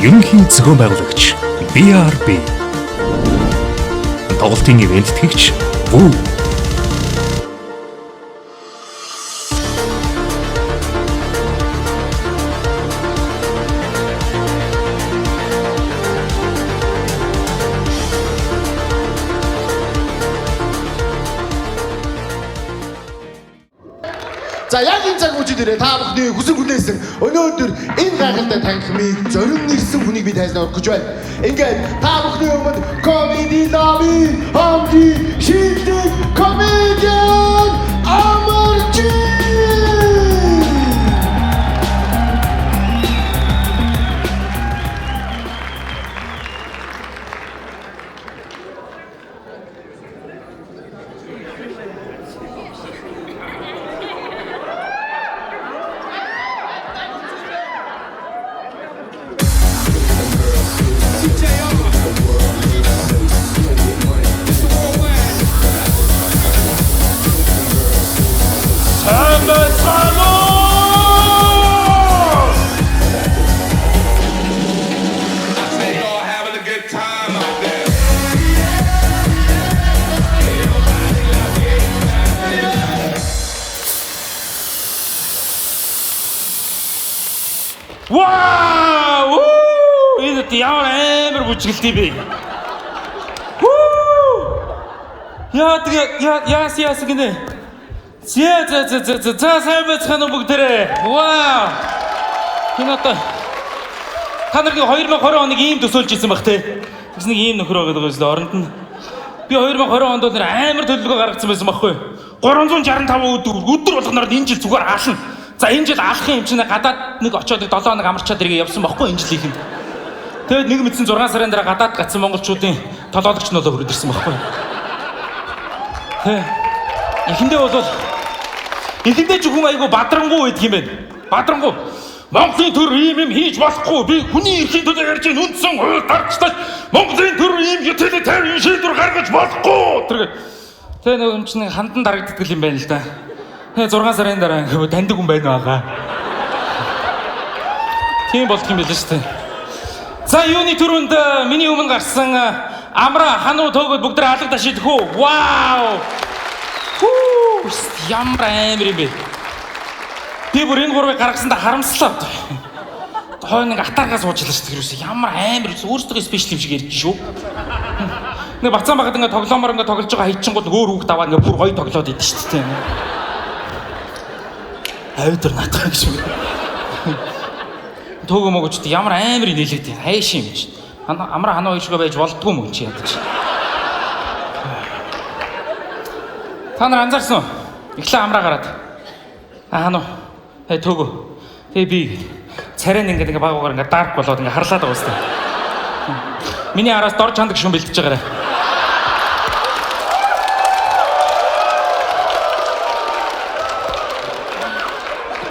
Ерөнхий зохион байгуулагч BRB. Тоглолтын ивент тэгч Вүү. За яг энэ цаг үеийн та бүхний хүсэг хүлээсэн өнөөдөр энэ байгальтай танхимыг зорин нэрсэн хүнийг би тайлбарлах гэж байна. Ингээд та бүхний өмнө Comedy Lobby хамгийн шилдэг comedian Амарчи. Вау! Энэ ямар амар бүжгэлтэй бэ? Яа гинэ. За сайн байцгаана уу бүгдээрээ. Вау! Хинато. Та нарыг 2020 оныг ийм төсөөлж ирсэн баг те. Тэгс нэг ийм нөхөр байгаа гэсэн оронд нь. Би 2020 онд нэр амар төлөвлөгөө гаргацсан байсан байхгүй. 365 өдөр болгоноор энэ жил зүгээр аална. За энэ жил аалахын юм чинь гадаад нэг очоод 7 хоног амарчаад иргээ явсан байхгүй энэ жилийнхэнд. Тэгэд нэг мэдсэн 6 сарын дараа гадаад гацсан монголчуудын толгойлогч нөлөө хүрээд ирсэн байхгүй. Эхэндээ ч хүн айгу бадрангуй байдаг юм байна. Бадрангуй. Монголын төр ийм юм хийж болохгүй. Би хүний эрхийн төлөө ярьж байгаа үндсэн хууль дарчтал Монголын төр ийм utilitarian шийдвэр гаргаж болохгүй. Тэгээ нэг юм чинь хандан дарагддаг юм байна л да. Тэгээ 6 сарын дараа таньдаг хүн байна байгаа. Тийм болт юм байл шүү дээ. За юуны түрүүнд миний өмнө гарсан амра хануу тоогод бүгд алга ташидэх үү? Вау! Ямар амар юм бэ? Би бүр энэ гурвыг гаргасандаа харамслаа. Хойно нэг атааргаас уучлаа шүү дээ. Ямар амар өөрсдөө спешиал юм шиг ярьж шүү. Нэг бацаан багад ингээ тоглоомоор ингээ тоглож байгаа хайчингууд өөр хүүхд аваад ингээ бүр гоё тоглоод идэв шүү дээ. Айдэр натах гэж юм. Төөгөө могочд ямар амар нээлээд байна. Хайш юм чи. Амра ханаа хоёшгаа байж болдгүй мөн чи ядаж. Та нар анзаарсан уу? Эхлээ амраа гараад. Ханаа. Төөгөө. Тэгээ би царай нь ингээ багуугаар ингээ дарк болоод ингээ харлаад байгаа үстэй. Миний араас дор чандаг шүн бэлтэж байгаарай.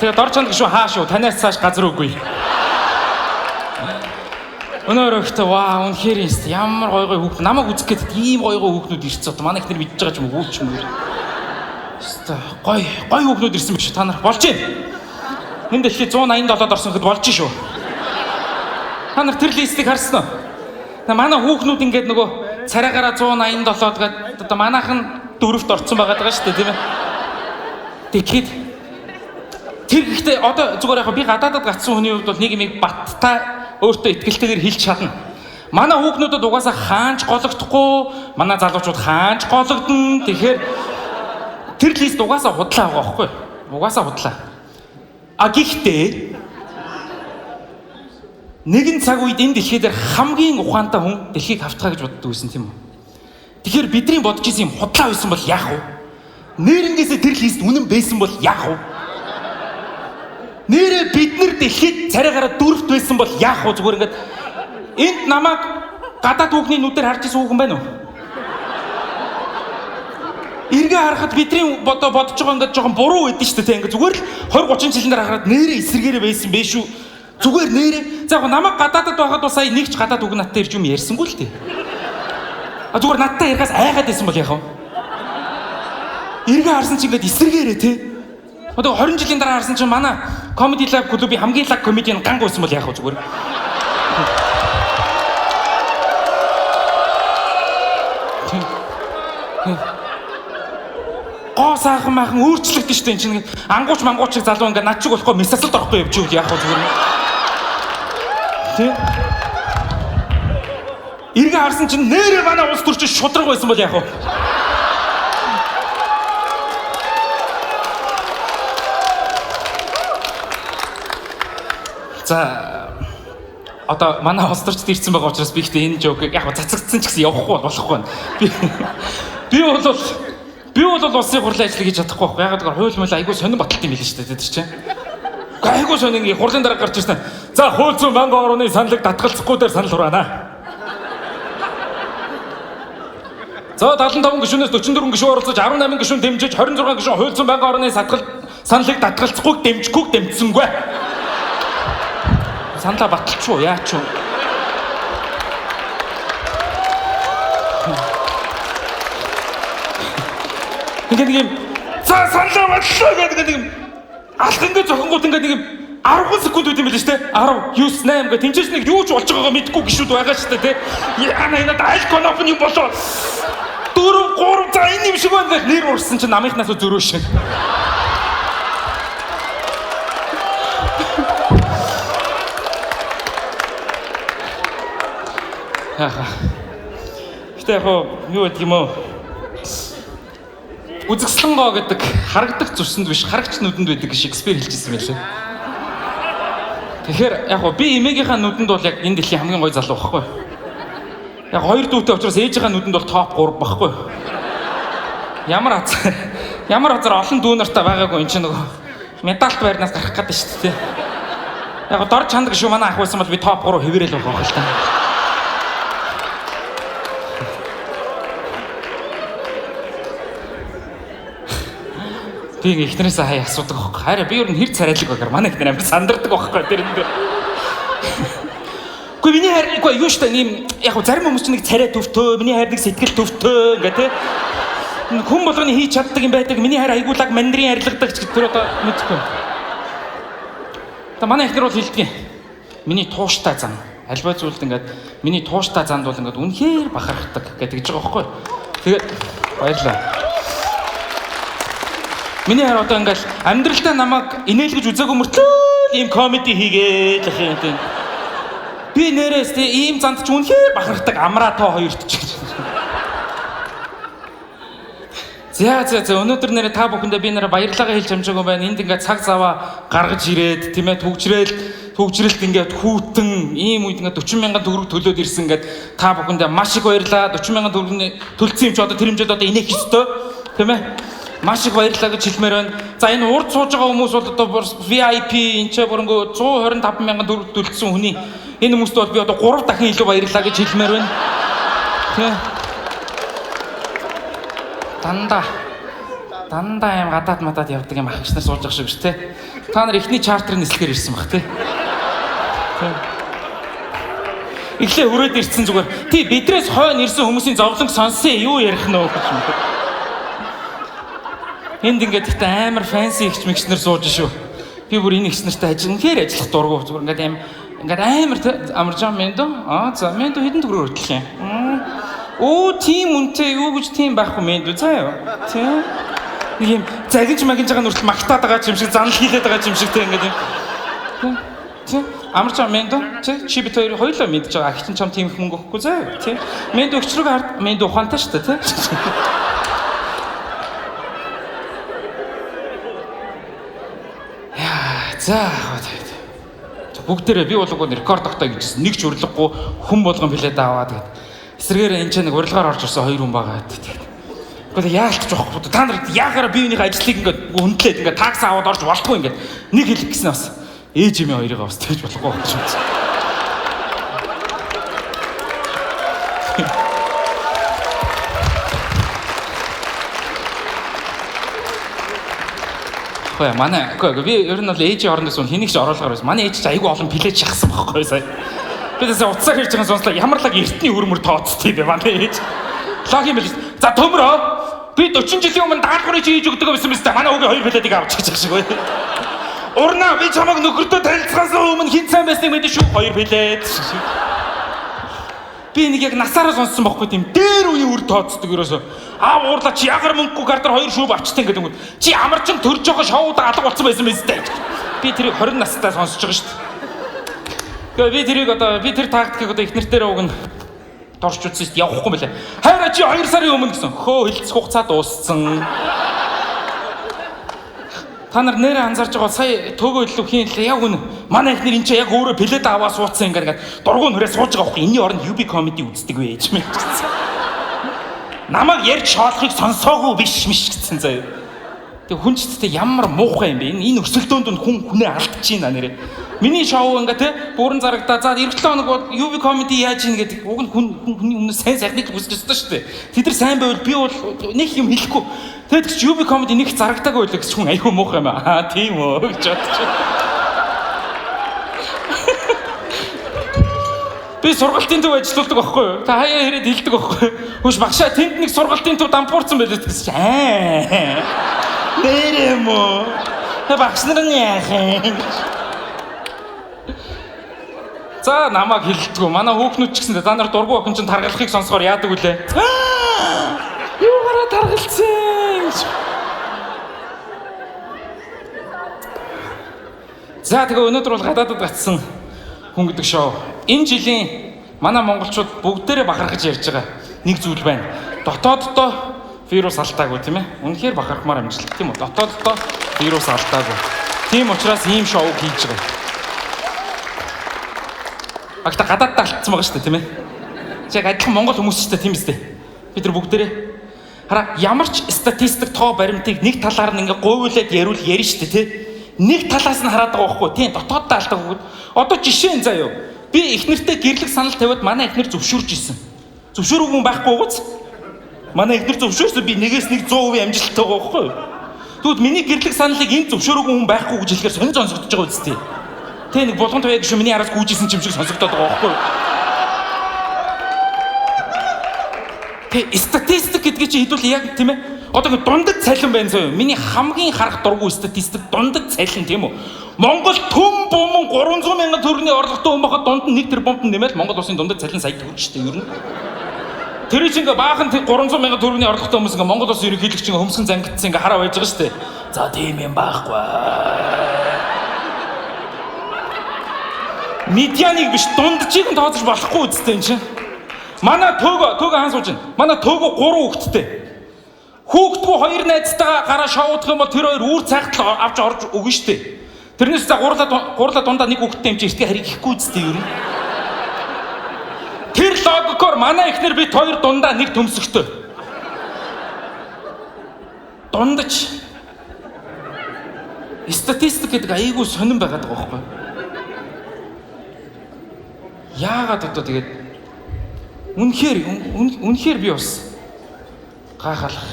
Тэгээ дор чандаг шүү хаа шүү танаас цааш газар үгүй. Өнөөр ихтэй ваа үнэхээр ямар гой хүүхд намайг үзэх гээд ийм гой хүүхнүүд ирсэн. Манай ихнэр мэдж байгаа ч юм уу ч юм уу. Гой хүүхнүүд ирсэн биш та нар болж байна. Энд дэлхий 187-д орсон хэд болж шүү. Та нар тэр листийг харсан уу? Манай хүүхнүүд ингээд нөгөө царайгаараа 187-д гээд одоо манайхан 4-т орсон байгаа даа шүү дээ тийм ээ. Тэгэхэд тэр гэхдээ одоо зүгээр яг би гадаадад гацсан хүний хувьд бол нэг юм баттай өөртөө итгэлтэйгээр хэлж чадна. Манай хүүхнүүдэд угаасаа хаанч гологдохгүй, манай залуучууд хаанч гологдно. Тэгэхээр тэр лист угаасаа худлаа байгаа байхгүй юу? Угаасаа худлаа. Гэхдээ нэгэн цаг үед энэ дэлхий дээр хамгийн ухаантай хүн дэлхийг хавтгаа гэж боддог байсан тийм үү? Тэгэхээр бидний бодож исэн юм худлаа байсан бол яах вэ? Нэрнгээсээ тэр лист үнэн байсан бол яах вэ? Нэрээ бид нар дэлхийд царайгаараа дөрөвт байсан бол яах вэ? Зүгээр ингээд энд намайг гадаад хүүхний нүдээр харж исэн хүүхэн байна уу? Эргээ харахад бидний бодож байгаа ингээд жоохон буруу байдсан шүү дээ. Ингээд зүгээр л 20-30 жилийн дараа харахад нэрээ эсэргээрээ байсан бэ шүү. Зүгээр нэрээ. За яг намайг гадаадад байхад бас сая нэг ч гадаад үг надтай ирж юм ярьсангүй л дээ. Зүгээр надтай ярихаас айгаад байсан бол яах вэ? Эргээ харсан чи ингээд эсэргээрээ те. Одоо 20 жилийн дараа харсан чинь манай Comedy Lab клубын хамгийн лаг комедиан ганг байсан бол яах вэ зүгээр. саахан maaхан өөрчлөгдөн шүү дээ энэ чинь. Ангууч мангуучиг залуу ингээд над чиг болохгүй мессасд орохгүй явж яах вэ зүгээр. Тэ? Иргэн харсан чинь нэрээ манай улс төрч шудраг байсан бол яах вэ? За одоо манай улс төрчд ирсэн байгаа учраас би ихтэй энэ жокийг яг цацагдсан ч гэсэн явахгүй болохгүй байна. Би бол улсын хурлын ажлыг хийж чадахгүй байхгүй. Ягаад гэвэл хууль мөл айгүй сонирн баталт юм билээ шүү дээ тэр чинь. Айгүй сонирн ингээ хурлын дараа гарч ирсэн. За хууль зүйн банк орны саналыг татгалзахгүй дээр санал хураана. За 75 гишүүнээс 44 гишүүн оролцож 18 гишүүн дэмжиж 26 гишүүн хууль зүйн банк орны саналыг татгалзахгүй дэмжихгүй дэмжсэнгүй. Саналаа баталчихуу яач юу? Ингээд юм за саналаа батлаа гэдэг нэг юм алхангийн зохингууд ингээд нэг юм 10 секунд үт юм билээ шүү дээ. 10, 9, 8 гэх тэнцээс нэг юу ч болж байгаагаа мэдэхгүй гişүүд байгаа шүү дээ тий. Яна энэ аль коноп нь болоо. 4, 3 за энэ юм шиг байна гэх нэр урсан чинь намынхнаас зөрөө шиг. Гэтэ яг юу гэдэг юм уу? Үзэгслэнгоо гэдэг харагдах зүрсэнд биш харагч нүдэнд байдаг Шекспир хэлжсэн байлээ. Тэгэхээр яг би эмээгийнхаа нүдэнд бол яг энэ дэлхийн хамгийн гоё залуу байхгүй. Яг хоёр дүүтэй учраас ээжийнхаа нүдэнд бол топ 3 байхгүй. Ямар азар олон дүү нартай байгаагүй энэ чинь нөгөө медальт байрнаас гарах гэдэг шүү дээ. Яг дор чанд гişүү манай ах байсан бол би топ 3 хэвээрэл байгаа л та. Би ихнэрээсээ хаяа асуудаг байхгүй. Хараа би ер нь хэр царайлаг багаар манай ихнэр амар сандардаг байхгүй тэр энэ. Гэхдээ миний хайр юу шүү дээ нэм яг зарим хүмүүс чинь нэг царай төвтөө, миний хайр нэг сэтгэл төвтөө ингээ тэ. Хүн болгоны хийж чаддаг юм байдаг. Миний хайр айгуулаг мандрин арилгадаг ч тэр одоо мэдхгүй. Та манай ихнэр бол хэлдэг. Миний тууштай зан. Альва зүйлд ингээд миний тууштай занд бол ингээд үнэхээр бахархдаг гэдэг ч байгаа байхгүй. Тэгээд баярлалаа. Миний хайр одоо ингээл амьдралдаа намайг инээлгэж үзээгүй мөртлөө ийм комеди хийгээд л юм тийм. Би нэрээс тийм ийм занд ч үнэхээр бахархдаг амраа тоо хоёрт ч гэж. За өнөөдөр нэрээ та бүхэндээ би нэрээ баярлалаа хэлж амжаагүй байна. Энд ингээд цаг заваа гаргаж ирээд тийм ээ төгжрэлт ингээд хүүтэн ийм үед ингээд 40,000 төгрөг төлөөд ирсэн ингээд та бүхэндээ маш их баярлалаа. 40,000 төгрөгийн төлсөн юм чи одоо тэр хэмжээд одоо инех ёстой тийм ээ. Маш их баярлалаа гэж хэлмээр байна. За энэ урд сууж байгаа хүмүүс бол одоо VIP энэ ч бүрнгөө 125,000 төгрөг төлсөн хүний энэ хүмүүст бол би одоо 3 дахин илүү баярлалаа гэж хэлмээр байна. Тэ. Дандаа юм гадаад явдаг юм ахч нар сууж байгаа шиг шүү, тэ. Та нар ихний чартерын нислэгээр ирсэн баг, тэ. Эхлээ хүрээд ирсэн зүгээр. Тий бидрээс хойно ирсэн хүмүүсийн зовлонг сонссон юу ярих нөө гэж юм. Энд ингээд ихтэй амар фэнси ихч мэгчнэр сууж шүү. Би бүр энэ ихчнэртэй ажиллахаар ажиллах дургу зүгээр ингээд амар амаржаа мэндо. За мэндо хэдэн төгрөөр өртөлх юм. Оо тийм үнтэй юу гэж тийм байхгүй мэндо заа юу. Тийм. Нэг юм загинж байгаа нүртэл магтаад байгаа юм шиг занал хийлээд байгаа юм шиг тийм ингээд юм. Тийм. Амаржаа мэндо чи бит хоёулаа мэдж байгаа. Ахчин чам тийм их мөнгө өгөхгүй заа юу. Тийм. Мэндо өчрөг хард мэндо ухаантай шүү дээ тийм. За бүгдээрээ би болоогүй рекорд тогтоо гэжсэн. Нэг ч урилгахгүй хүн болгон билет аваад тэгээд эсрэгээр энэ ч нэг урилгаар орж ирсэн 2 хүн байгаа тэгээд. Гэхдээ яалтч واخхгүй. Та нар яахаараа биенийхээ ажлыг ингээд хөндлээд ингээд такс аваад орж болтгүй ингээд нэг хэлэх гэсэн бас ээж эмээ хоёрыг бас тэгж болохгүй байх юм. Манай би ер нь бол ээжийн орондоос хэнийг ч оруулгаар байсан. Манай ээж ч айгүй олон плеж шахсан байхгүй сая. Би дэсээ уцаа хийж байгаа сонслоо ямар лаг эртний өрмөр тооцтой бэ манай ээж. Лаг юм бэл. За төмрөө. Би 40 жилийн өмнө даалгаврыг хийж өгдөг байсан мэт манай өвгөө 2 пледийг авч гэж шиг бай. Урна би чамайг нөхөртөө танилцахаас өмнө хин сайн байсныг мэдэн шүү 2 плед. Би нэг яг насаараа сонссон байхгүй тийм дээр үе үр тооцдог ерөөсөө. Уурлаа чи ягар мөнгөгүй гардаар 2 шүүб авчтай гэдэг юм. Чи амарчин төрж байгаа шоуда алга болсон байсан биз дээ. Би тэрийг 20 настай сонсож байгаа шүү дээ. Тэгээ би тэр тактикийг одоо их нэртээр уг нь дорч үзсэн шүү дээ. Явахгүй мөлий. Хайраа чи 2 сарын өмнө гэсэн. Хөө хилцэх хугацаа дууссан. Та нар нэрээ анзаарч байгаа сая төөгөө илүү хийн лээ. Яг үнэ. Манай ихнэр энэ ч яг өөрөө плед аваа суудсан ингээд дургуун хүрээ сууж байгаа байхгүй. Энийн оронд UB comedy үздэг вэ гэж мэ. Намайг ярьж шоолохыг сонсоогүй биш гэсэн заяа. Тэг хүн ч гэдэг ямар муухай юм бэ? Энэ өрсөлдөөнд хүнээ алдчихна нэрээ. Миний шоу ингээ те бүрэн зарагдаа. За эх 7 хоног UB comedy яаж ийн гэдэг. Уг нь хүний өмнө сайн сайхныг хүсэж өссөн шүү дээ. Тэд нар сайн байвал би бол нэг юм хэлэхгүй. Тэгэд ч UB comedy нэг зарагдаагүй байлаа гэж хүн айгүй муухай юм аа. Тийм үү гэж бодчих. Би сургалтын төв ажилладаг байхгүй юу? Та хаяа ирээд хэлдэг байхгүй юу? Хөөш багшаа тэнд нэг сургалтын төв дампуурсан байлаа гэсэн чинь. Нэрээ мө. Та багш нар нь яах юм? За намайг хэлдэггүй. Манай хүүхнүүд ч гэсэндээ та нар дургу охин чинь таргалахыг сонсохоор яадаг үлээ. Юугаараа таргалцсан. За тэгээ өнөөдөр бол гадаадд гацсан хүн гэдэг шоу. Энэ жилийн манай монголчууд бүгдээрээ бахархаж ярьж байгаа нэг зүйл байна. Дотооддоо вирус алдаагүй тийм ээ. Үнэхээр бахархмаар амжилт тийм үү? Дотооддоо вирус алдаагүй. Тийм учраас ийм шоу хийж байгаа. Агта гадаадд алдсан байгаа шүү дээ тийм ээ. Яг адилхан монгол хүмүүс ч тийм үстэй. Бид нар бүгдээрээ хараа ямар ч статистик тоо баримтыг нэг талаар нь ингээ говьуулаад ярил шүү дээ тийм. Нэг талаас нь хараад байгаа байхгүй тийм дотооддоо алдаагүй. Одоо жишээ нь заяа. Би их нэртэй гэрлэх санал тавиад манай их нэр зөвшөөрч исэн. Зөвшөөрөөгүй юм байхгүй гоц. Манай их нэр зөвшөөрсөн би нэгээс нэг 100% амжилттай байгаа байхгүй юу? Тэгвэл миний гэрлэх саналыг энэ зөвшөөрөөгүй хүн байхгүй гэж хэлэхээр сонь сонсогдож байгаа үстэй. Тэ нэг болгон тавьяа гэж миний араас гүйжсэн юм шиг сонсогдоод байгаа байхгүй юу? Тэ статистик гэдэг чинь хэдүүл яг тийм ээ. Одоо ингэ дундад цалин байна зөө. Миний хамгийн харах дургүй статистик дундад цалин тийм үү? Монгол төм бомон 300 мянган төгрөгийн орлоготой хүн байхад дунд нь 1 тэрбумд нэмээд Монгол улсын дундад цалин сая төгрөгчтэй ер нь. Тэр чинь ингээ баахан 300 мянган төгрөгийн орлоготой хүмүүс ингээ Монгол улсын ерөнхийлөгч ингээ хөмсгөн зангидсан ингээ хараа байж байгаа шүү дээ. За тийм юм байхгүй. Медианыг биш дундчийг нь тооцож болохгүй үстэй энэ чинь. Манай төөгөө хаан сууж байна. Манай төөгөө 3 хүүхэдтэй. Хүүхдгүй 2 найзтайгаа гараа шоудах юм бол тэр хоёр үүр цайхтал авч орж өгнө штэ. Тэрнээс за гурлаа дундаа нэг хүүхэдтэй юм чи ихтэй харийг ихгүй үстэй юу? Тэр логикоор манай ихнэр бид хоёр дундаа нэг төмсөгтэй. Дундаж статистик гэдэг айгүй сонирн байгаад байгаа байхгүй. Яагаад одоо тэгээд үнэхээр би бас гайхалах.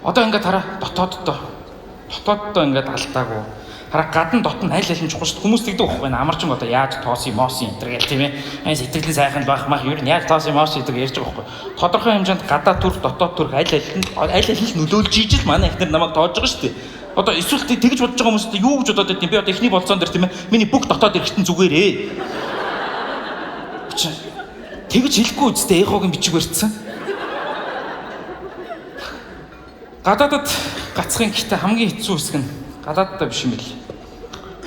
Одоо ингээд хараа дотооддоо ингээд алдаагүй. Хараа гадна дотн айл аль нь чухал шүү дээ. Хүмүүс тэгдэг байхгүй нэ. Амарчин одоо яаж тоосон мосын энэ гэл тийм ээ. Сэтгэлийн сайхан байх мах ер нь яаж тоосон мос гэдэг ярьж байгаа байхгүй. Тодорхой хэмжээнд гадаа төр дотоод төр айл аль нь нөлөөлж ийж л манай ихнэр намайг тоож байгаа шүү дээ. Одоо эсвэл тэгж бодож байгаа хүмүүс юу гэж бодоод байд юм. Би одоо ихний болцоон дээр тийм ээ. Миний бүх дотоод ирэхтэн зүгээрээ. Тэгж хэлэхгүй үстэй эхогийн бичиг барьцсан. Гадаадд гацхын гэхдээ хамгийн хэцүү хэсэг нь гадааддаа биш юм бэл.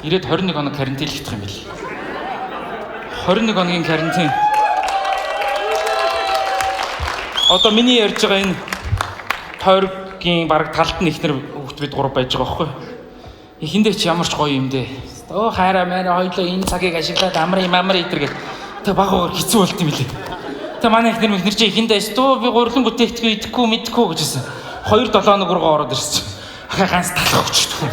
Ирээд 21 хоног карантинлэгдэх юм бэл. 21 хоногийн карантин. Одоо миний ярьж байгаа энэ тойргийн бараг талд нь ихнэр хүүхд бид 3 байж байгаа байхгүй. Эхэндээ ч ямар ч гоё юм дээ. Оо хайраа маа хоёлоо энэ цагийг ашиглаад амар идэргээл тэг багаар хэцүү болт юм билээ. Тэг манай ихнэр чи эхэндээ өстөө би гурлан бүтээгдэхүй идэхгүй мэдхгүй гэжсэн. 2-7 хоног руу ороод ирсэн. Ахаа ганц талах өчтдөө.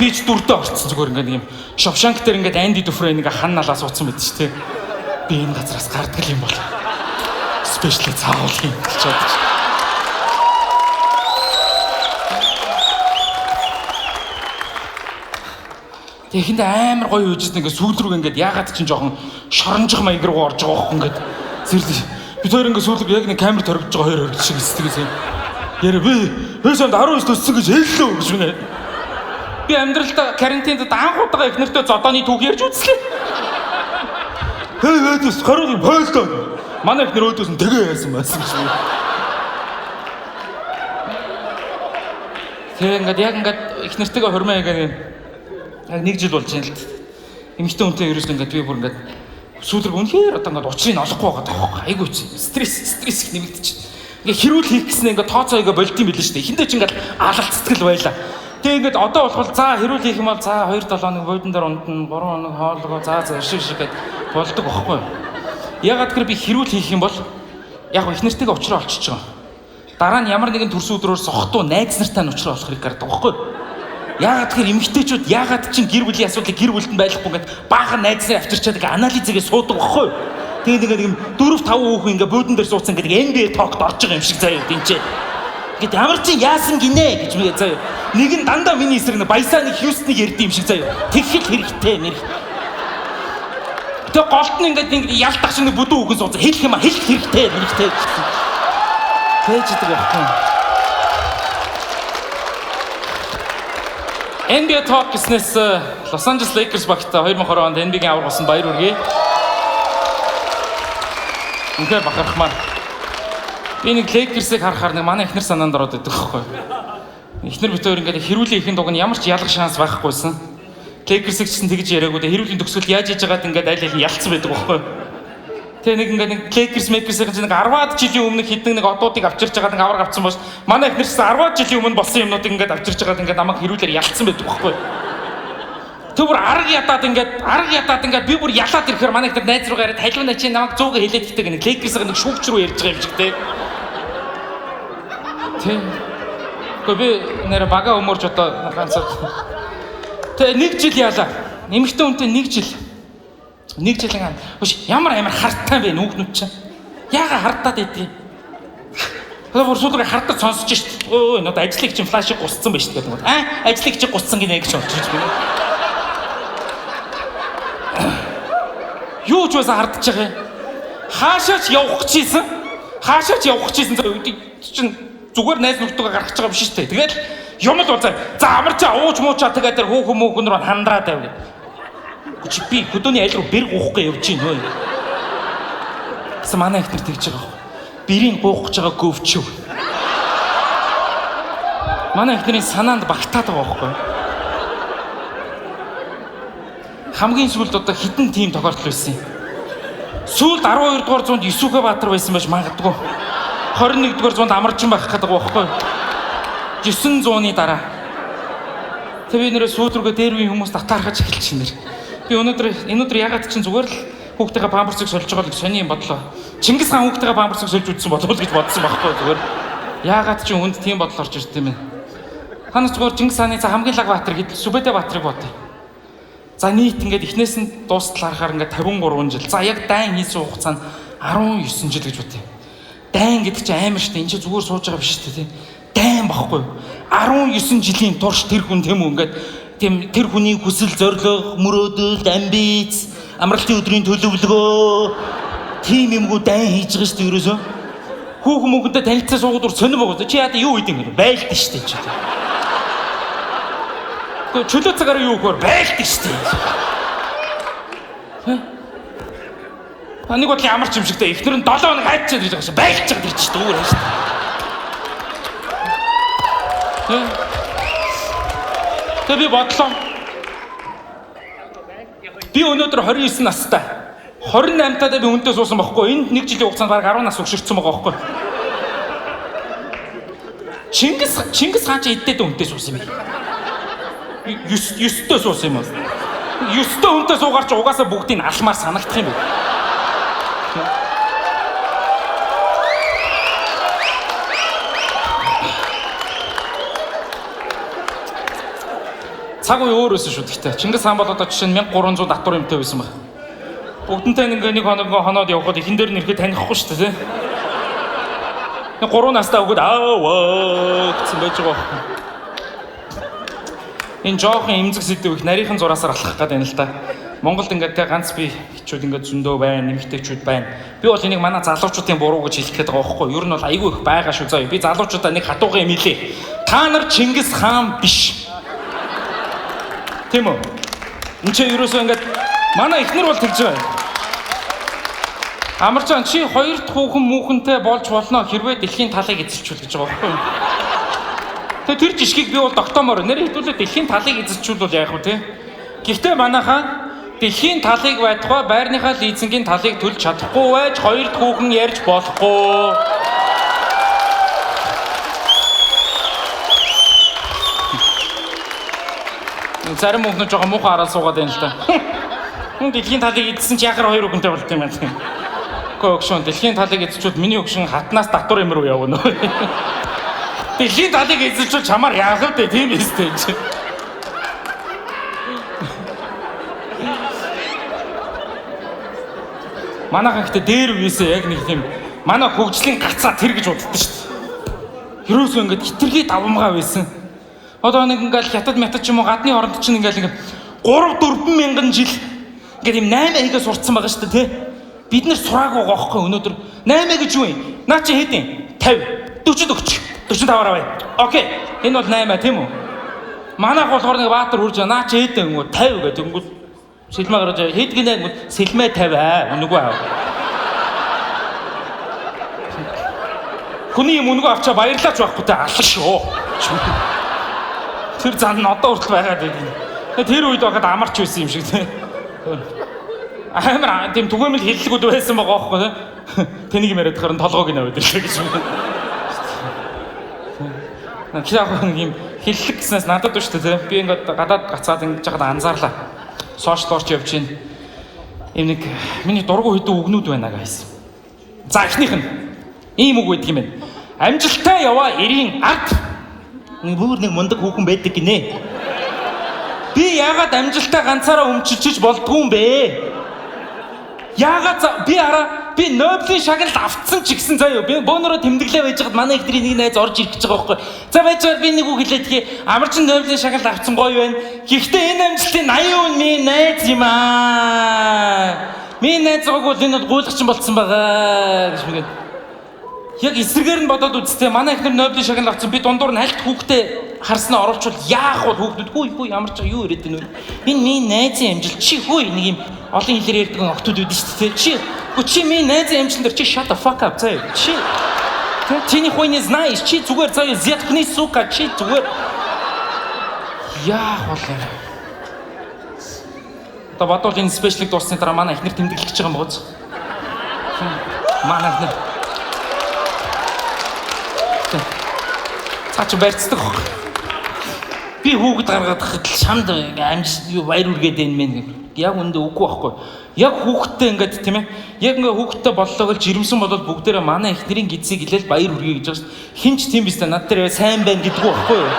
Би ч дүрдээ орцсон зүгээр ингээд юм Шовшанк дээр ингээд Анди Дүфрэ нэг хан налаа суудсан байд ч тий. Би энэ газараас гардаг юм бол спешиал цаавал юм гэж бодож. Тэгэхэнд амар гоё үжсэн ингээд сүүл рүү ингээд яагаад ч жоохон шоронжих маяг руу орж байгаа байхгүй ингээд зэрлээ. Бид хоёр ингээд сүүл рүү яг нэг камер торгож байгаа хоёр шиг сэтгэлээс яриа би санд 19 төссөн гэж хэллээ гэж үнэ. Би Би амьдралдаа карантинд анх удаа их нэртэй зодооны түүх ярьж үзлээ. Өөдөөс харуу бойлдоо. Манай их нэр өөдөөс нь тэгээ яасан байсан гэж. Тэгээ ингээд их нэртэйгээ хормоо ингээд яг 1 жил болж байна л. Эмэгтэй хүнтэй ерөөс ингээд би бүр ингээд сүүлрэг үнэхээр одоо ингээд учрыг олохгүй байгаа даа. Айгу стресс их нэмэгдэж. Ингээ хэрүүл хийх гэснээр ингээ тооцоо ингээ болд юм билээ шүү дээ. Эхэндээ ч ингээ алалт сэтгэл байлаа. Тэгээ ингээд одоо болох за хэрүүл хийх юм бол за 2-7 хоног бойдон дээр ундна 3 хоног хоолгоо за шиг гэд болдог байхгүй юу? Ягаад гэвэл би хэрүүл хийх юм бол яг их нэртэйгээ уулзраа олчиж байгаа. Дараа нь ямар нэгэн төрс өдрөөр сохтуу найз нартай нь уулзраа олох хэрэг гардаг байхгүй юу? Ягаад гэхээр эмэгтэйчүүд ягаад чинь гэр бүлийн асуудлыг гэр бүлд нь байхгүй ингээд баахан найз нарыг авчирчаад ингээ анализгээ суудаг байхгүй юу? Тэгээд ингээд юм 4-5 хүүхэн ингээ буудан дээр суудсан гэдэг NBA talk-д орж байгаа юм шиг заяа дэнчээ. Ингээд ямар ч яасан гинэ гэж би заяа. Нэг нь дандаа миний эсрэг нь баясааны Хьюстоныг ярьд юм шиг заяа. Тэгхэл хэрэгтэй нэр. Тэгээд голд нь ингээд ялдах шиг бүдүүн хүүхэн суудсан. Хэлэх юм хэлэх хэрэгтэй нэртэй. Тэгэж идэг байхгүй. NBA talk гэснээс Los Angeles Lakers багтаа 2020 онд NBA-гийн авраг болсон баяр хүргэе. Үнхээр бахархмаар. Би нэг Lakers-ыг харахаар нэг манай эхнэр санаанд ороод идэг байхгүй. Эхнэр бит өөр ингээд хэрүүлийн ихэн дуг нь ямар ч ялах шанс байхгүйсэн. Lakers-ыг ч гэсэн тэгж яриаггүй. Хэрүүлийн төгсгөл яаж хийж байгаад ингээд айл айл ялцсан байдаг байхгүй. Тэгээ нэг ингээд нэг Lakers-ийн чинь нэг 10-аад жилийн өмнө хитэн нэг одуудыг авчирч байгаа нэг авраг авсан бош. Манай эхнэр ч 10-аад жилийн өмнө болсон юмнуудыг ингээд авчирч байгаад ингээд намайг хэрүүлээр ялцсан байдаг байхгүй. Түр арга ядаад ингээд би бүр ялаад ирэхээр манай ихтэй найз руугаа яриад халиуна чи намайг 100-г хэлээд гэдэг нэг Lakers-ийн нэг шүүгч рүү ярьж байгаа юм шиг те. Гэхдээ би нэр бага өмөрч одоо ганцаа. Тэгээ 1 жил яалаа. Нэмэгтэй үнтэй 1 жил. 1 жил ган. Хөш ямар амар харттай бэ нүгнүүд чинь. Яага хартаад идэв. Тэгээ бүр сүүлрээ хартад сонсож шít. Өө энэ одоо ажлыг чинь флашыг гусцсан байж гэдэг юм. Ажлыг чинь гусцсан гинэ гэж бодчих би. Юу ч байсан хардж байгаа юм. Хаашаач явах гэжсэн. Чинь зүгээр найз нөхдөдөө гаргаж байгаа биш шүү дээ. Тэгэл юм л бол за амарчаа ууж муучаа тэгээд тэр хүүхэн мөөхөн рүү хандраад байв гэд. Чи би хөдөөний айл руу бэр гуухгээ явж гин нөө. Гэсэн манай ихтер тэгж байгаа. Бэрийн гуухж байгаа гөвчөв. Манай ихтерийн санаанд багтаад байгаа байхгүй. Хамгийн сүүлд одоо хитэн тим тохиолдол байсан юм. Сүүлд 12 дугаар зуунд Есүхэ Баатар байсан байж магадгүй. 21 дугаар зуунд Амарчин байх гэдэг байхгүй. 900-ны дараа. Тэгээ нэрээ сүүлд рүүгээ дээр үеийн хүмүүс татаархаж эхэлчихсэн нэр. Би өнөөдөр ягаад чинь зүгээр л хүүхдтэйгээ памперсыг сольж байгаа л сони юм бодлоо. Чингис хаан хүүхдтэйгээ памперсыг сольж үзсэн болов уу гэж бодсон байхгүй зүгээр. Ягаад чинь хүнд тийм бодол орж ирд юм бэ? Ханаас зүгээр Чингис хааны хамгийн лаг Баатар гэдэг Сүбэдэ Баатарыг бодъё. За нийт ингээд эхнээс нь дуустал харахаар ингээд 53 жил. За яг дайн хийсэн хугацаа нь 19 жил гэж бодъё. Дайн гэдэг чинь амар штэ. Энд чинь зүгээр сууж байгаа биш штэ тий. Дайн багхгүй. 19 жилийн турш тэр хүн тийм үү ингээд тэр хүний хүсэл зорилго, мөрөөдөл, амбиц, амралтын өдрийн төлөвлөгөө тийм юмгүй дайн хийж байгаа штэ ерөөсөө. Хүүхэн мөнгөндөө танилцаа суугаад ур сонир байгаа. Чи яа юу хийдэг юм бэ? Байлт штэ чи. Чөлөө цагаараа юу гоор байлт штэ. Нэг бодлын амарч юм шигтэй эхнэр нь 7 хоног хайчаад ирж байгаа шээ байлж байгаа гэж штэ өөр штэ. Тэгээ би бодлоо. Би өнөөдөр 29 настай. 28 таа би үнтэй суусан байхгүй. Энд 1 жилийн хугацаанд баг 10 нас өгшөрсөн байгаа байхгүй. Чингис хаан ч эддээд үнтэй суусан юм. 9-тэй суусан юм уу? 9-тэй үнтэй суугаар ч угаасаа бүгдийг алмаар санагдах юм бэ. Цаг үе өөр өсөн шүү дээ. Чингис хаан бол одоо жишээ нь 1300 татвар юмтай байсан баг. Бүгдэнтэй нэг хоноод явхад ихэн дээр нэрхэ танихгүй шүү дээ. 3 настай өгөөд гэсэн байж байгаа байхгүй. Энэ жоохон эмзэг сэдв их нарийнхан зураасаар алхах гэдэг юм л да. Монголд ингээд ганц би хичүүд ингээд зөндөө байна, нэмэгтэйчүүд байна. Би бол энийг манай залуучуудын буруу гэж хэлэх гээд байгаа байхгүй. Ер нь бол айгүй их байгаа шүү заа. Би залуучуудаа нэг хатуугын юм хэлээ. Та нар Чингис хаан биш. Тийм үү? Энд чи ерөөсөө ингээд манай эхнэр бол тэгж байна. Амарчаан чи хоёр дахь хүүхэн хүүхэнтэй болж болно хэрвээ дэлхийн талыг эзэлчихвэл гэж байгаа байхгүй юу? Тэгээ тэр жишгийг би бол тогтоомоор нэр хэдүүлээ дэлхийн талыг эзэлчихвэл яах вэ те? Гэхдээ манайхаа дэлхийн талыг байтугай байрныхаа лизингийн талыг төлж чадахгүй байж хоёр дахь хүүхэн ярьж болохгүй. Зарим хүүхнүүд жоохон муухай хараад суугаад байна л да. Дэлхийн талыг эзэлсэн чи яхаар хоёр хүүхэнтэй болт юм байна. Өгшөн дэлхийн талыг эзэлчүүд миний өгшөн хатнаас татвар юм руу явна. Дэлхийн талыг эзэлчүүд чамаар яах вэ тийм ээ чи. Манайхан ихтэй дээр үесээ яг нэг тийм манай хөгжлийн гацаа тэр гэж боддоо шүү дээ. Ерөөсөө ингээд хитрхи давмгаа байсан. Одоо нэг ингээл хятад мятад ч юм уу гадны оронд чинь ингээл 3-4 мянган жил ингээд юм 8 аяга сурцсан байгаа шүү дээ тий. Бид нэр сураагүй гооххгүй өнөөдөр 8 гэж юу юм? Наа чи хэдийн 50 40 өгч 45 аваа. Окей. Энэ бол 8 тийм үү? Манайх болохоор нэг баатар үрж наа чи хэдийн 50 гэдэг өнгөт сэлмээ гараж хэдгэнэ сэлмээ 50 үнэгүй аа. Хүний юм үнэгүй авчаа баярлаач байхгүй те алах шүү. Тэр зан нь одоо хүртэл байгаад байдаг. Тэр үед байхад амарч байсан юм шиг те. Амар тийм түгээмэл хиллэгүүд байсан байгаа байхгүй те. Тэнийг яриад харин толгойг нь аваад ирлээ гэж юм. Кияах нэг юм хиллэг гэснээс надад шүү дээ те. Би ингээд гадаад гацаад ингэж яхад анзаарлаа. Сошиалорч явж чинь юм нэг миний дургу хэдэн үгнүүд байна гайс. За эхнийх нь ийм үг байдаг юм байна. Амжилттай яваа эрийн ард. Бүр нэг мундаг хүүхэн байдаг гинэ. Би яагаад амжилтаа ганцаараа өмчилчих болдгүй юм бэ? Яагаад би Нобелийн шагналд автсан ч гэсэн заяа би бөөнөрөө тэмдэглээ байж хад манай ихтрийн нэг найз орж ирэх гэж байгаа байхгүй. За байжгаар би нэг үг хэлээд хий амарчин Нобелийн шагналд авсан гоё байна. Гэхдээ энэ амжилтын 80% минь найз юм аа. Минь найз гоо энэ бол гуйлагч болцсон байгаа гэж мэгээд. Яг эсрэгээр нь бодоод үзтээ манай ихнэр Нобелийн шагнал авсан би дундуур нь хальт хүүхдээ харснаа оруулчвал яах вэ хүүхдүүд хүй ямар ч юу ирээд байна вэ? Энэ минь найзын амжилт чи хүй нэг юм олон хэлээр ярьдаг охтууд үүдэн шүү дээ. Чи минь найзын амжилт дээр чи shut the fuck up заяа. Чи не хуй не знаешь чи зүгээр заяа заткни сука чи зүгээр. Яах вэ? Одоо бодвол энэ спешиалыг дуусны дараа манай ихнэр тэмдэглэж байгаа юм бооз. Манай ихнэр цаач барьцдаг хог. Би хүүхэд гаргаад хахад шамд амжилт юу баяр үргээд байна мэн. Яг үндэ үгүй байхгүй. Яг хүүхэдтэй ингээд тийм ээ. Яг ингээд хүүхэдтэй боллоо гэж жирэмсэн бодоод бүгдээрээ манай ихнэрийн гидсийг илээл баяр үргээ гэж байгаа шүү. Хинч тийм биз дээ. Над дээр сайн байна гэдэггүй байхгүй юу?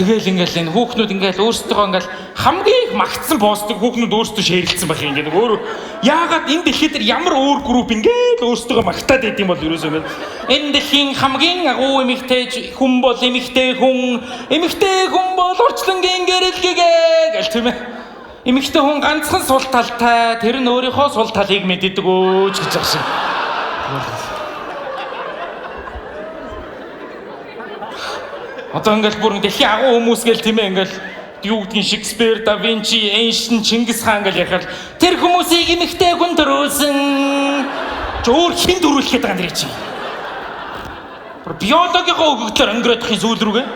Тэгэл ингээл энэ хүүхнүүд ингээл өөрсдөө ингээл хамгийн их магтсан постыг хүүхнүүд өөрсдөө шеэрлсэн байх юм ингээд өөр яагаад энэ дэлхийд ямар өөр групп ингээд өөрсдөө магтаад байд юм бол ерөөсөө ингээд энэ дэлхийн хамгийн агуу эмэгтэй хүн бол эмэгтэй хүн бол урчлангийн гэрэлгээ гэл тийм ээ эмэгтэй хүн ганцхан сул талтай тэр нь өөрийнхөө сул талыг мэддэг өөч гэж байгаа шиг. Одоо ингээл бүр дэлхийн агуу хүмүүс гээл тийм ээ ингээл юу гэдгийг Шекспир, Да Винчи, Эйнштейн, Чингис хаан гэл яхаар тэр хүмүүсийг эмэгтэй хүн төрүүлсэн. Өөр хин төрүүлэх гээд байгаа нэр чи. Биологийнхоо өгөгдлөөр өнгөрөөдөх зүйл рүүгээ.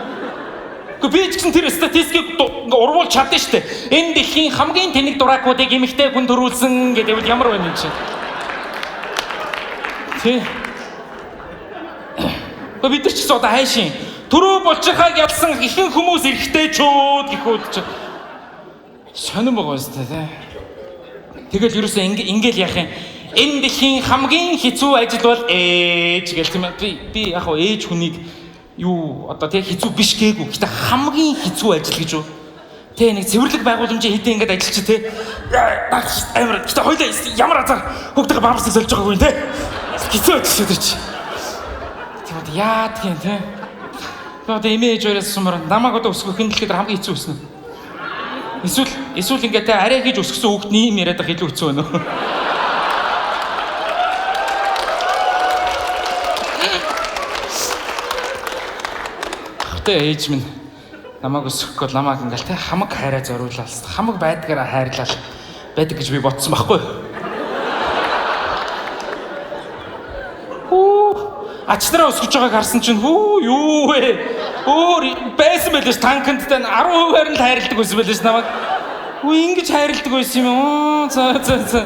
Гэхдээ би ч гэсэн тэр статистикийг урвуулж чадсан шүү дээ. Энэ дэлхийн хамгийн тэнэг дуракуудыг эмэгтэй хүн төрүүлсэн гэдэг ямар байна юм чи. Тэ. Бид нар ч гэсэн одоо хайшин түрүү булчирхайг ялсан ихэнх хүмүүс эрэхтэй чүүд гэхүүд ч сонирн байгаа юм тий. Тэгэл ерөөсөө ингээл яах юм. Энэ дэлхийн хамгийн хэцүү ажил бол ээж гэл тийм ээ. Би яг хоо ээж хүнийг юу одоо тий хэцүү биш гээгүй. Гэтэ хамгийн хэцүү ажил гэж юу. Тэ нэг цэвэрлэг байгууламжийн хэдийн ингээд ажиллаж тий. Амар гэтэ хоёлаа ямар азар хүүхдтэйгээ баамсыг сольж байгаагүй юм тий. Хэцүү ажил шүү дээ чи. Тэгээд яад гэн тий. Одоо эмээж өрөөс сумаар намайг одоо өсгөх энэ дэлхийд хамгийн хэцүү өснө. Эсвэл ингээд арай хийж өсгсөн хүүхд ийм яриад байгаа илүү хэцүү байна уу? Гэхдээ ээж минь намайг өсгөхгүй намайг ингээл те хамаг хайраа зориулаад хамаг байдгаараа хайрлал байдаг гэж би бодсон байхгүй. Ачнараа өсгөж байгааг харсан чинь юу вэ? Байсан байлээ ш танкнд тань 10%-аар нь хайрладаг байсан байлээ ш намайг. Ингэж хайрладаг байсан юм. За.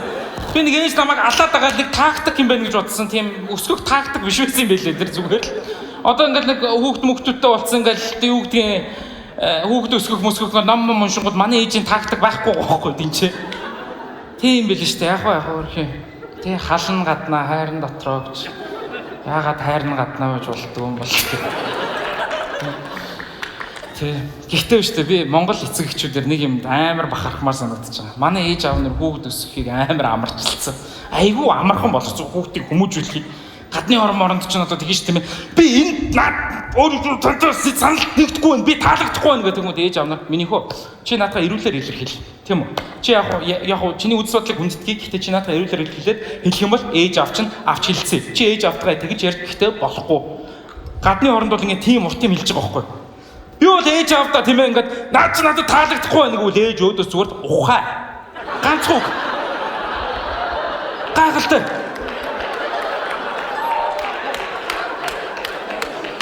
Би нэг ээж намайг алаад байгаа нэг тактик юм байна гэж бодсон. Тийм өсгөх тактик биш байсан юм байлээ тэр зүгээр л. Одоо ингээл нэг хүүхдтэй болсон ингээл юу гэдгийг хүүхд өсгөх ном уншингууд манай ээжийн тактик байхгүй байхгүй тийм ч. Тийм байл шүү дээ. Яг хөрхи. Тэ хална гаднаа хайрн дотроо гэж. Яагаад хайрн гаднаа гэж болдгоо юм бол. Тэ. Гэхдээ шүү дээ би Монгол эцэг эхчүүдээр нэг юм амар бахархмаар санагдаж байгаа. Манай ээж аав нар хүүхд өсгөхийг амар амарчилсан. Айгүй амархан болгоцсон хүүхдийг хүмүүжүүлэхийг. Гадны оронд ч надад тэгэж тийм ээ. Би энд өөрөө тантаас санал нэгдэхгүй байна. Би таалагдахгүй байна гэдэг юм уу ээж аав нар. Миний хөө. Чи наадаа ирүүлэр илэрхийл. Тийм үү? Чи яг чиний үд бодлыг хүндэтгийг гэхдээ чи наадаа ирүүлэр илэрхийлээд хэлэх юм бол ээж аав чинь авч хэлцээ. Чи ээж аавтайгаа тэгэж ярих гэхдээ болохгүй. Гадны оронд бол ингэ тийм урт юм хэлж байгаа байхгүй. Би бол ээж аавтаа тийм ээ ингээд наад чи надад таалагдахгүй байна гэвэл ээж өөдөөс зүгээр ухаа. Ганцхан үг. Гайхалтай.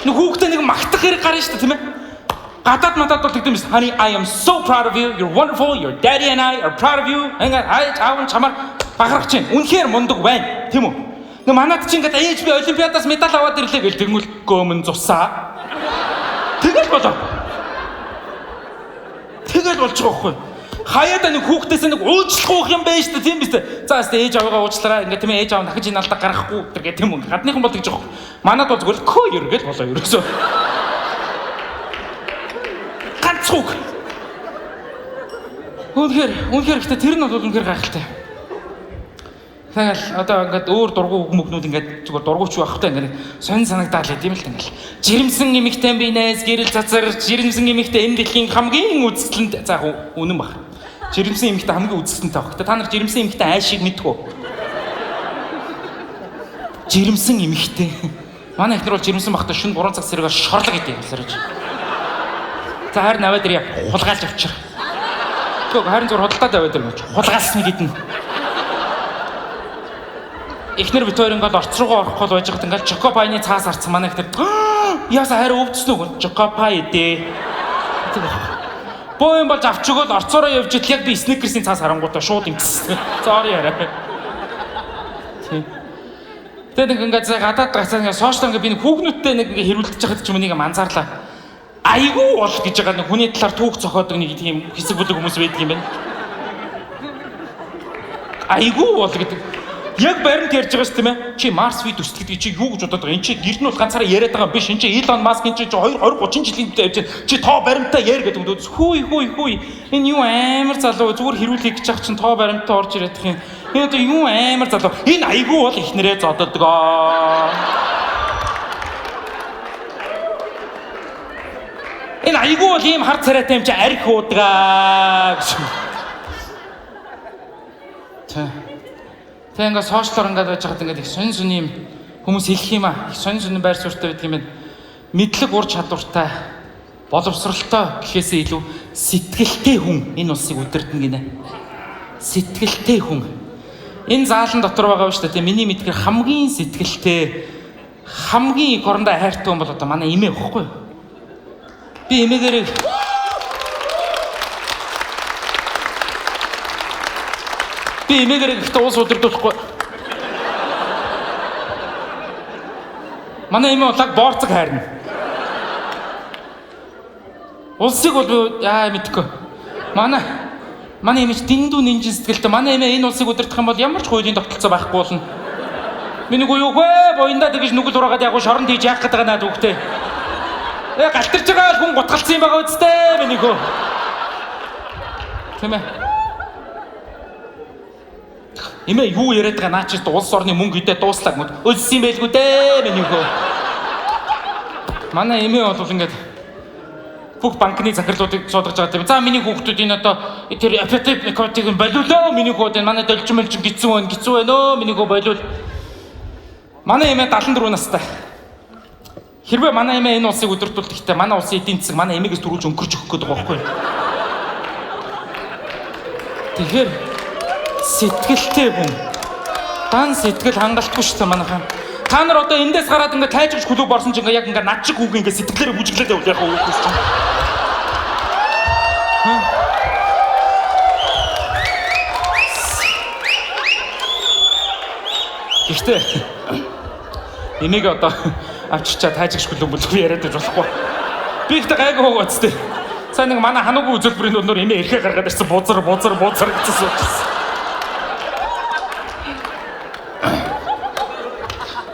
Хүүхдээ нэг магтах хэрэг гарна шүү дээ тийм ээ. Гадаад бол тэгдэм биш. Honey, I am so proud of you. You're wonderful. Your daddy and I are proud of you. Ингээд аав нь чамаар бахархаж байна. Үнэхээр мундаг байна. Тийм үү? Нэг манад чи ингээд ээж би олимпиадаас медаль аваад ирлээ гэл тэгмэл гөөмөн цусаа. Тэгэл болоо. Тэгэл болж байгаа байхгүй. Хаяада нэг хүүхдээс нэг уучлах юм байна шүү дээ тийм биз дээ. За өстө ээж аваагаа уучлаарай. Ингээд тийм ээж аав дахиж энэ алдаг гарахгүй гэх тийм үү. Гадныхан бол гэж байгаа. Манад бол зүгээр көөер гэл болоо ерөөсөө. Ганцхан. Үнэхээр гэхдээ тэр нь бол үнэхээр гайхалтай. Тэгэл одоо ингээд өөр дургу мөгнүүд ингээд зүгээр дургуч байхтай ингээд сонь санагдаад л тийм л ингээл. Жирэмсэн эмэгтэй бинээс гэрэл цацар жирэмсэн эмэгтэй энэ дэлхийн хамгийн үзэсгэлэнт за үнэн баг. Жирэмсэн эмэгтэй хамгийн үзэсгэлэнтэй баг. Та нар жирэмсэн эмэгтэй айшиг мэдгүй. Жирэмсэн эмэгтэй. Манай ихнэр бол жирэмсэн багтаа шөнө 3 цаг зэрэгээр шорлог гэдэг хэлсэрэж. За харин аваад ирье. Хулгайлж авчир. Тэгвэл харин зур худалдаад аваад ирнэ. Хулгаалсны гэдэн. Ихнэр бит хоёр ингээд орц руугаа орох гол байж байгаа. Ингээд чокопайны цаас арцсан манай ихнэр. Яаса харин өвдсөн үү? Чокопай дээ. Боо юм болж авч өгөөд орцоороо явж ил яг би снекерсийн цаас харангуудаа шууд имцсэн. Sorry яриа. Тийм. Тэгээд ингээд гадаад гацаа ингээд сошиал ингээд би нэг хүүхнүүдтэй нэг хэрүүлдэж байхад ч юм нэг анзаарлаа. Айгуу бол гэж байгаа нэг хүний талаар түүх зохиодог нэг тийм хэсэг бүлэг хүмүүс байдаг юм байна. Айгуу бол гэдэг. Яг баримт ярьж байгаа ш тийм ээ. Чи Марс вид өсөлт гэдэг чи юу гэж бодоод байгаа? Энд чи гэр нь бол ганцаараа яриад байгаа биш. Энд чи Elon Musk энэ чи 20 30 жилийн өмнө явж байна. Чи тоо баримтаа яар гэдэг юм. Хүй. Энэ юу амар залуу зүгээр хэрүүлэх гэж чах чин тоо баримтаа орж ирээд их юм. Энэ одоо юу амар залуу. Энэ айгуу бол ихнэрээ зододгоо. Энэ айгуу бол ийм хар царайтай юм чи арх уудагаа гэж. Тэг ингээд сошиалор ингээд байж хаад ингээд их сонь юм хүмүүс хэлэх юм аа. Их сонь байр суурьтай байдаг юм байна. Мэдлэг ур чадвартай, боловсралтай гэхээсээ илүү сэтгэлтэй хүн энэ улсыг удирдна гинэ. Сэтгэлтэй хүн. Энэ заалан дотор байгаа шүү дээ. Миний мэдгээр хамгийн сэтгэлтэй, хамгийн горондоо хайртай хүн бол одоо манай эмээ байхгүй юу? Би эмээгээрээ ихтэй уус удирдуулахгүй. Манай эмээ улааг боорцог хайрна. Улсыг бол мэдгүй. Манай эмээ дэндүү нинжин сэтгэлтэй. Манай эмээ энэ улсыг удирдах юм бол ямар ч хуулийн тогтолцоо байхгүй болно. Миний гоо юу вэ? Боёндаа тэгэж нүгэл ураагаад яг шоронд хийж яах гэдэг наад үгтэй. Галтарч байгаа хүн гутгалцсан юм байгаа үсттэй миний гоо. Тийм ээ. Эмээ юу яриад байгаа наа чи улс орны мөнгө идэ дууслаа гэм. Өлсөн байлгүй дээ миний хөө. Манай эмээ бол ингээд бүх банкны захирлуудыг суудгаж байгаа юм. За миний хүүхдүүд энэ одоо тэр аппетит кодыг болиулаа. Миний хүүд энэ манай должмолж гизүү байна өө. Миний хөө болиул. Манай эмээ 74 настай. Хэрвээ манай эмээ энэ улсыг өдөртүүлдэг гэхдээ манай улсын эдийн засаг манай эмээгээс төрүүлж өнгөрч өгөх гээд байгаа байхгүй. Тэгэхээр сэтгэлтэй хүн. Дан сэтгэл хангалтгүй шүү дээ манайхан. Та нар одоо эндээс гараад ингээд тайжгч клуб орсон ч ингээд яг ингээд над шиг үг ингээд сэтгэлээрээ бүжиглээд явах яг уу гэж чинь. Гэхдээ энийг одоо авчирчаа тайжгч клуб болов яриад байж болохгүй. Би ихтэй гайгүй хөөцтэй. Сайн нэг манай хануугийн үзүүлбэрийн өнөр эмээ эрхээ гаргаад ирсэн бузар гэсэн.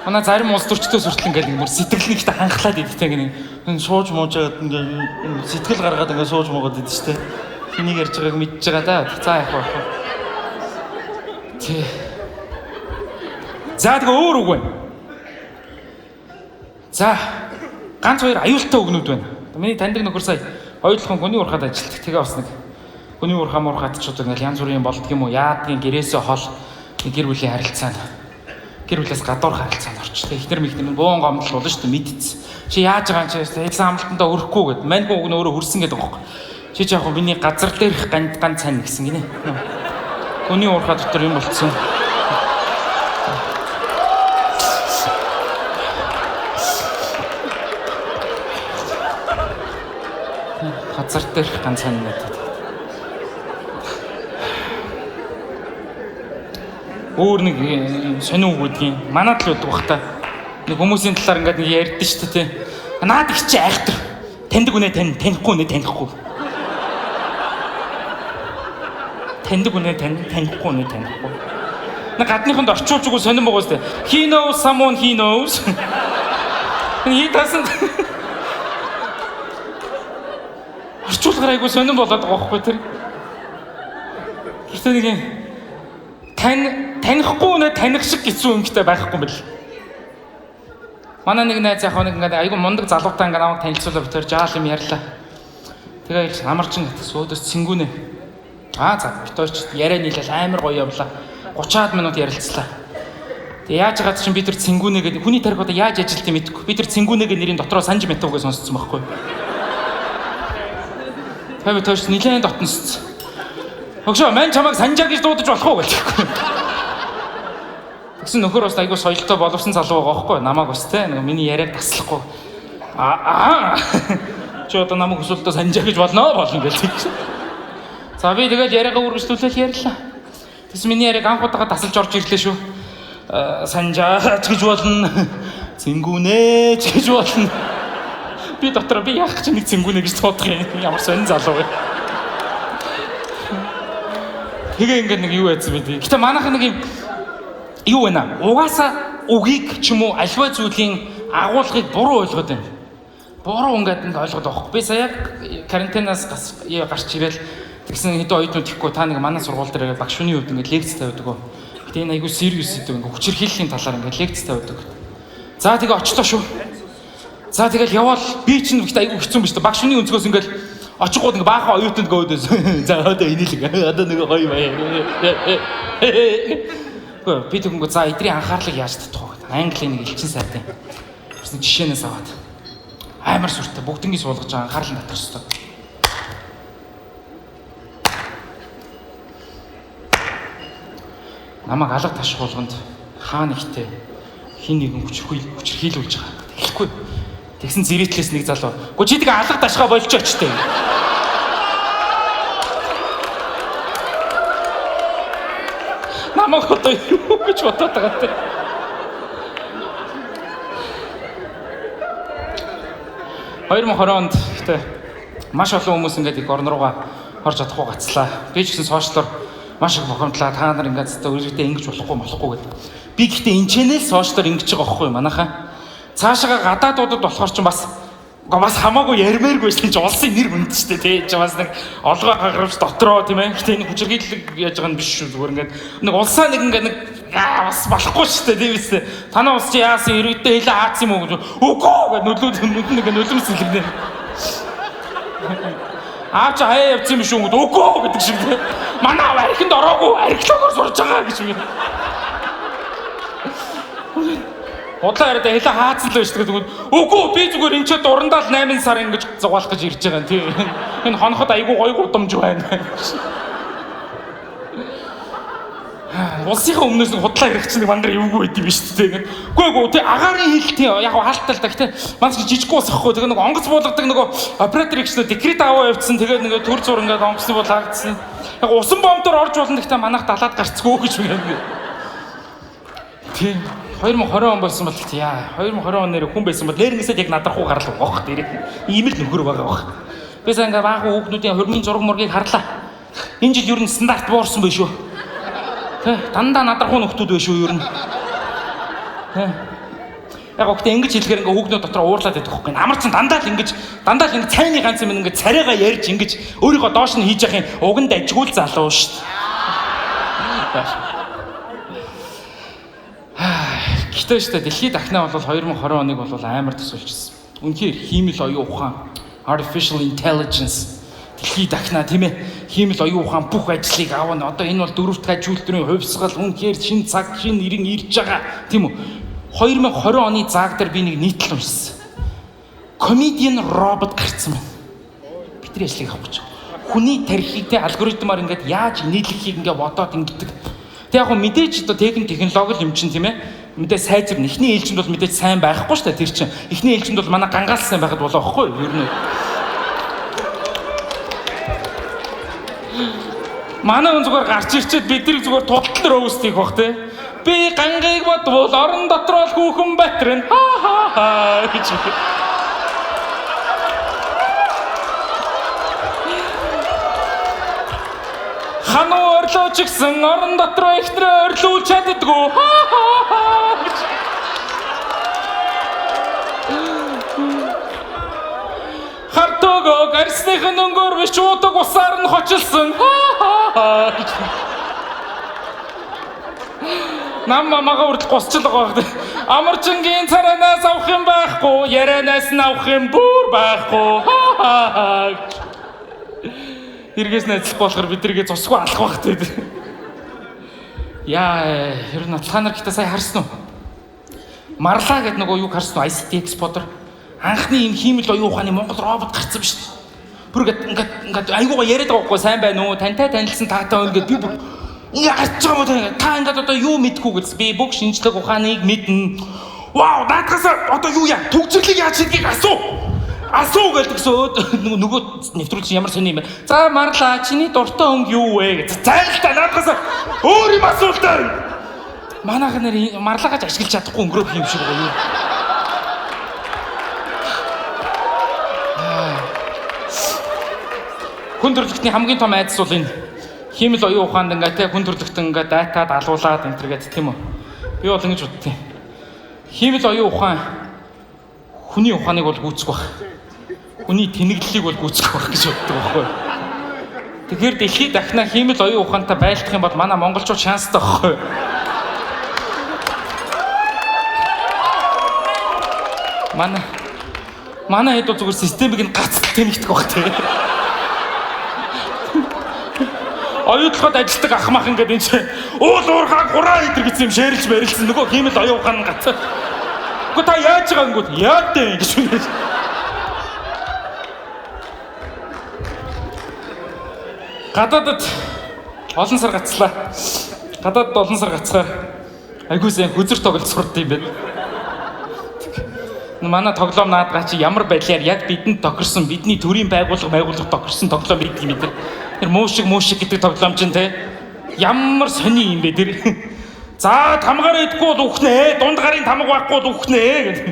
Манай зарим улс төрчдөө хүртэл ингээд нэг сэтгэл нэгтэй ханхлаад идэгтэй ингээд сууж муужаад ингээд сэтгэл гаргаад ингээд сууж муугаад идэв штэ. Энийг ярьж байгааг мэдж байгаа да. За яах вэ? Тий. За тэгээ өөр үг байна. За ганц хоёр аюултай үгнүүд байна. Миний таньдаг нөхөр сая хоёулахын хүний урхад ажилладаг. Тэгээ бас нэг хүний урхаа муурхад ч одоо ингээд янз бүрийн болдг юм уу? Яадгийн гэрээсээ хол гэр бүлийн харилцаа гэр бүлээс гадуур харилцаанд орчтой. Ихнэр мэхнэр буун гомдол болно шүү дээ мэдсэн. Чи яаж байгаа юм чи экзам амлалтандаа өрөхгүй гэд. Мань үг нь өөрөө хөрсөн гэдэг байгаа юм. Чи яг миний газар дээрх ганц цань гэсэн гинэ. Хүний уурхаа дотор юм болцсон. Газар дээрх ганц цань гэдэг. Өөр нэг сониу үг гэдгийг манад л байдаг бах та. Нэг хүмүүсийн талаар ингээд нэг ярьдэн шүү дээ тий. Наад их чи айхтар. Таньдаг үнэ танихгүй үнэ танихгүй. Таньдаг үнэ танихгүй үнэ танихгүй. Нэг гадныханд орчуулж өгөө сонирн байгаа шүү дээ. He knows someone he knows. He doesn't. Орчуулгаар айгу сонирн болоод байгаа байхгүй тэр. Гэхдээ нэг танихгүй үнэ таних шиг хэцүү өнгөтэй байхгүй юм бэл. Манай нэг найз яг нэг ингээд айгу мундаг залуутай ингээд намайг танилцуулаад битэр жаал юм ярьлаа. Тэгээд амарчин сөөдөөс цэнгүүнэ. За битэрч яриа нийлэл амар гоё явлаа. 30-аад минут ярилцлаа. Тэгээд яаж байгаа чинь би тэр цэнгүүнэ гэдэг хүний тарих одоо яаж ажилтгийг мэдэхгүй. Би тэр цэнгүүнэгийн нэрийн дотроо санж мэтүүгээ сонсцсон байхгүй. Тэгээд битэрч нилээн дотносцсон. Хөгшөө мань чамайг санжаа гэж дуудаж болох уу гэж. Тэгсэн нөхөр бас айгүй соёлтой боловсон залуу байгаа байхгүй намайг бас те миний яриаг таслахгүй. Чи одоо намайг өсөлтөө санжаа гэж болно гэж. За би тэгэл яриагаа үргэлжлүүлээд ярьлаа. Тэгсэн миний яриаг анх удаага тасалж орж ирлээ шүү. Санжаач гэж болно. Цэнгүүнэ гэж болно. Би дотроо би яах гэж нэг цэнгүүнэ гэж туудах юм. Ямар сонин залуу вэ? Тэгээ ингээд нэг юу яцсан бэ? Гэтэ манайхан нэг юм юу вэ наа? Угаасаа үгийг ч юм уу альва зүйлийн агуулгыг буруу ойлгоод байна. Буруу ингээд ойлгоод байгаа. Би сая карантинаас гарч ирэл тэгсэн хэдэн оюутнууд ихгүй та нэг манай сургууль дээр багш хүний хувьд ингээд лекц тавьдаг. Гэтэ энэ айгүй serious гэдэг ингээд хүчирхийллийн талаар ингээд лекц тавьдаг. За тэгээ очлоо шүү. За тэгэл яваал би чинь ихтэй айгүй хэцүү юм биш үү? Багш хүний өнцгөөс ингээд очихгууд нэг баахан оюутанд гөөдөөс. За одоо инээлэг. Одоо нэг гоё бай. Би тэгвэл за эдрийн анхаарлыг яаж татах вэ? Английн нэг элчин сайтай. Бас нэг жишээнээс аваад. Амар сүртэй бүгднийг суулгаж байгаа анхаарлыг татах хэрэгтэй. Намайг алга ташгуулганд хаа нэгтэй хин нэгэн хүчрхийлүүлж байгаа. Тэгэхгүй. Тэгсэн зэрэтлээс нэг залуу. Гү чи тэгээ алга ташгаа болчихооч тээ. Намайг одоо юу гэж бодоод байгаа те. ...2020 онд гэдэг маш олон хүмүүс ингээд их орн руугаа орж чадахгүй гацлаа. Би ч гэсэн сошиалор маш их бохомдлаа. Та нар ингээд зөв үргэлжлээ ингэж болохгүй гэдэг. Би гэхдээ энэ чэнэл сошиалор ингэж байгаа байхгүй юу манайхаа. Цаашаа гадаадуудад болохоор ч бас хамаагүй ярмээргүй байсан ч улсын нэр хүнд ч тий ч бас нэг олгоо гаргавч дотроо тийм ээ. Гэтэ энэ хүчирхийлэл яаж байгаа нь биш шүү зүгээр ингээд нэг улсаа нэг ингээд нэг бас болохгүй шүү дээ тийм ээ. Танаа улс чи яасан ирээдүйдээ хэлээ хаацсан юм уу гэж үгүй гэдэг нулимс хэлгэнэ. Аач хаяа явцсан юм шүү гэдэг үгүй гэдэг шиг тий. Манай архинд ороогүй архилогоор сурж байгаа гэж юм. Удлаа яриад хэлээ хаацсан л байж тэгээд үгүй би зүгээр энэ ч дурандаа л 8 сар ингэж зугаалах гэж ирж байгаа юм тий. Энэ хоноход айгүй гоё гудамж байна. Улсынхаа өмнөөс нь худлаа ярих чинь мангар эвгүй байд юм шүү дээ. Үгүй тий агаарын хэлтийн яг хаалттай л да гэхдээ манайс жижиг ус ахгүй тэгээ нэг онгоц буулгадаг нөгөө оператор ихснөө декрет аваа явцсан тэгээ нэг төр зур ингээд онгоцны бол хаагдсан. Яг усан бомдоор орж болно гэхдээ манайх далаад гарцгүй гэж байна. Тий 2020 он болсон бол яа 2020 он нэр хүн байсан бол нэрнээсээ яг надрахгүй гарлаа гоох дээр ийм л нөхөр байгаа гоох. Би сая ингээ баахан хүүхдүүдийн хормын зураг мургийг харлаа. Энэ жил ер нь стандарт буурсан байх шүү. Тэ дандаа надрахгүй нөхдүүд байх шүү ер нь. Тэ яг өгтөө ингэж хэлэхээр ингээ хүүхдүүд дотор уурлаад байдаг хөхгүй. Амар ч дандаа л ингээ цайны ганц юм ингээ царайгаа ярьж ингээ өөрийгөө доош нь хийж явахын уганд ажигуул залуу шүү дээ. Гэхдээ шүү дээ дэлхийд дахнаа бол 2020 оныг бол амар төсөөлчихсөн. Үнэхээр хиймэл оюун ухаан, artificial intelligence дэлхийд дахнаа тийм ээ. Хиймэл оюун ухаан бүх ажлыг аавна. Одоо энэ бол дөрөвт хажуултрын хувьсгал үнэхээр шин цаг шин ирэн ирж байгаа тийм үү. 2020 оны зааг дээр би нэг нийтлэл уншсан. Comedian робот гарцсан байна. Бидний ажлыг авах гэж. Хүний тархитай алгоритмаар ингээд яаж нийлэхийг ингээд бодоод ингэдэг. Тэг яг мэдээж одоо технологи юм чинь тийм ээ. Мэдээ сайжирна. Эхний ээлжинд бол мэдээж сайн байхгүй шүү дээ тэр чинь. Эхний ээлжинд бол манай гангаал сайн байхад болоо ихгүй юу? Ер нь. Манай хүн зүгээр гарч ирчээд бидний зүгээр тултал рөөстийг бах те. Би гангаыг бодвол орон дотор л хүүхэн батрын ха гэж. Хануу орлооч гисэн орон дотор ихтрээ орлуулж чаддгүй гэж. Хартого гарсныхын өнгөөр биш уудаг усаар нь хочилсон гэж. Нам мамаага үрдэл госчлог байгаа. Амарчингийн царанаас авах юм байхгүй, ярианаас нь авах юм бүр байхгүй. Эргээс нь ажиллах болохоор бидэргээ цусгүй алах байх тэгээд. Яа, ер нь та нар гэхдээ сая харсан уу? Марлаа гэдэг нөгөө юу харсан уу? ICT Expo-дор анхны юм хиймэл оюун ухааны Монгол робот гарсан биз дээ. Бүр ингээд айгуугаа яриад байгаа байхгүй сайн байна уу? Тантай танилцсан таатай өн гэдэг би бүр ингээ гарч байгаа юм та ингээд одоо юу мэдгүй гэж би бүх шинжлэх ухааныг мэднэ. Вау, наадхаас одоо юу яа? Төгсгөлийг яаж хийдгийг асуу гэлдэгсөө нөгөө нэвтрүүлж ямар сони юм бэ? За марлаа чиний дуртай өнгө юу вэ гэж. Зайлтаа наадхаас өөр юм асуултаа. Манайх нэр марлагаж ашиглаж чадахгүй өнгөрөх юм шиг байгаа юу? Хүн төрөлхтний хамгийн том айдас бол энэ хиймэл оюун ухаанд ингээ те хүн төрөлхтөн ингээ датад алуулаад энэ төр гэдэг тийм үү. Би бол ингэж боддیں۔ Хиймэл оюун ухаан хүний ухааныг бол гүйцэх байх. Хүний тэнэглэлийг бол гүйцэх байх гэж боддог байхгүй. Тэгэхээр дэлхийд дахнаа хиймэл оюун ухаантай байлдах юм бол манай монголчууд шанстай байхгүй. Манай хэд зүгээр системийг нь гацд тэнэгдэх байх те. Оюутлахад ажилладаг ах мах ингээд энэ чинь уул уурхаа гураа идэр гэсэн юм шээрэлж барилсан нөгөө хиймэл оюун ухаан гацаа. Гэхдээ та яаж байгаа юм гээд яа дээ гэж үнэ. Гадаадд олон сар гацлаа. Гадаадд олон сар гацгаар айгуу сайн хөзөр тоглож сурд юм байна. Манай тоглоом наадгаа чи ямар байдлаар яг бидэнд тохирсон бидний төрийн байгууллага тохирсон тоглоом гэдэг юм дээр. Тэр муу шиг гэдэг тоглоом чинь те ямар сони юм бэ тэр. За тамгаараа идэхгүй бол үхнэ. Дунд гарын тамга байхгүй бол үхнэ гэдэг.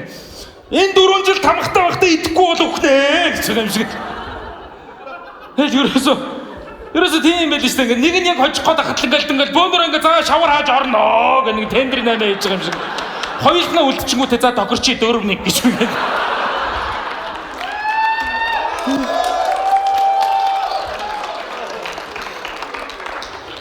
Энэ 4 жил тамгатай байхдаа идэхгүй бол үхнэ гэж юм шиг. Ерөөсөө тийм юм байл шүү дээ. Нэг нь яг хожих гээд хахад ингээл бөөнөр ингээ за шавар хааж орно гэх нэг тендер наймаа хийж байгаа юм шиг. Хоёулаа үлдчихэнгүүтээ за тохирчи 4-1 гэж юм.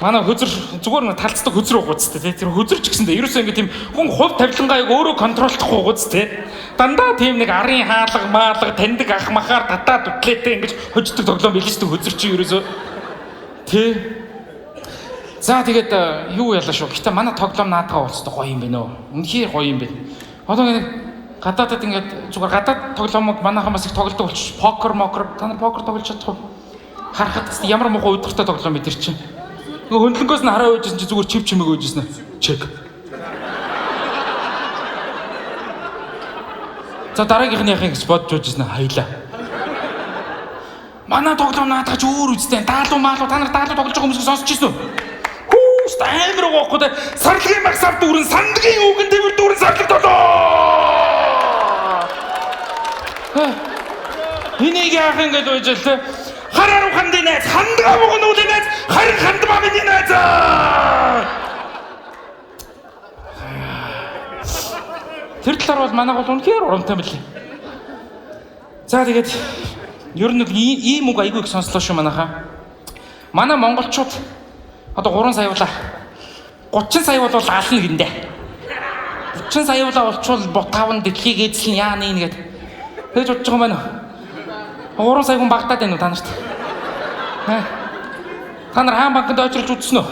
Манай хөзөр зүгээр талцдаг хөзөр уугууц тэ. Тэр хөзөрч гэсэндээ ерөөсөө ингээ тийм хүн хувь тавилангаа яг өөрөө контролдох уугууц тэ. Дандаа тийм нэг арын хаалга таньдаг ах махаар татаад үтлээтэй ингэж хождог тоглоом билээ шүү хөзөр чи ерөөсөө. Тэ. За тэгээд юу ялаа шүү. Гэтэ манай тоглоом наадгаа болцдог гоё юм байна оо. Үнэхээр гоё юм байна. Одоо ингэ гадаадад ингээд зүгээр гадаад тоглоомог манайхан бас их тоглодог болчих. Покер та нар покер тоглож чадах уу? Харахад ямар муухай өдөртэй тоглоом бид нар чинь. Нөгөө хөндлөнгөөс нь хараа үйжсэн чи зүгээр чив чимэг үйжсэн. Чек. За дараагийнхны яхих гэж бодож үйжсэн хаялаа. Манай тоглоом наадах ч өөр үстэй. Даалуу маалуу та нар даалуу тоглож байгаа хүмүүсийг сонсч ирсэн үү? Хүүс амар гоохоо тэ сарлагын магсав дүүрэн сандгийн үгэн дэвэр дүүрэн сарлаг толоо. Энийг яах ингэж үйжэл тэ хараа хандын найз хандгаа мөгөн үүлэн найз харин хандмаа миний найз. Тэр талаар бол манайх бол үнэхээр урамтай мэлээ. За тэгээд ер нь ийм үг айгүй их сонслоо шүү манайхаа. Манай монголчууд одоо 3 саяулаа 30 саяул бол ална гэндэ. 30 саяулаа болчвол ботавн дэлхийг эзлэн яаны нэгэд. Тэгж бодож байгаа юм байна. 3 сая хүн багтаад байна уу та нарт? Та нар хаан банкнд очирч үзсэн үү?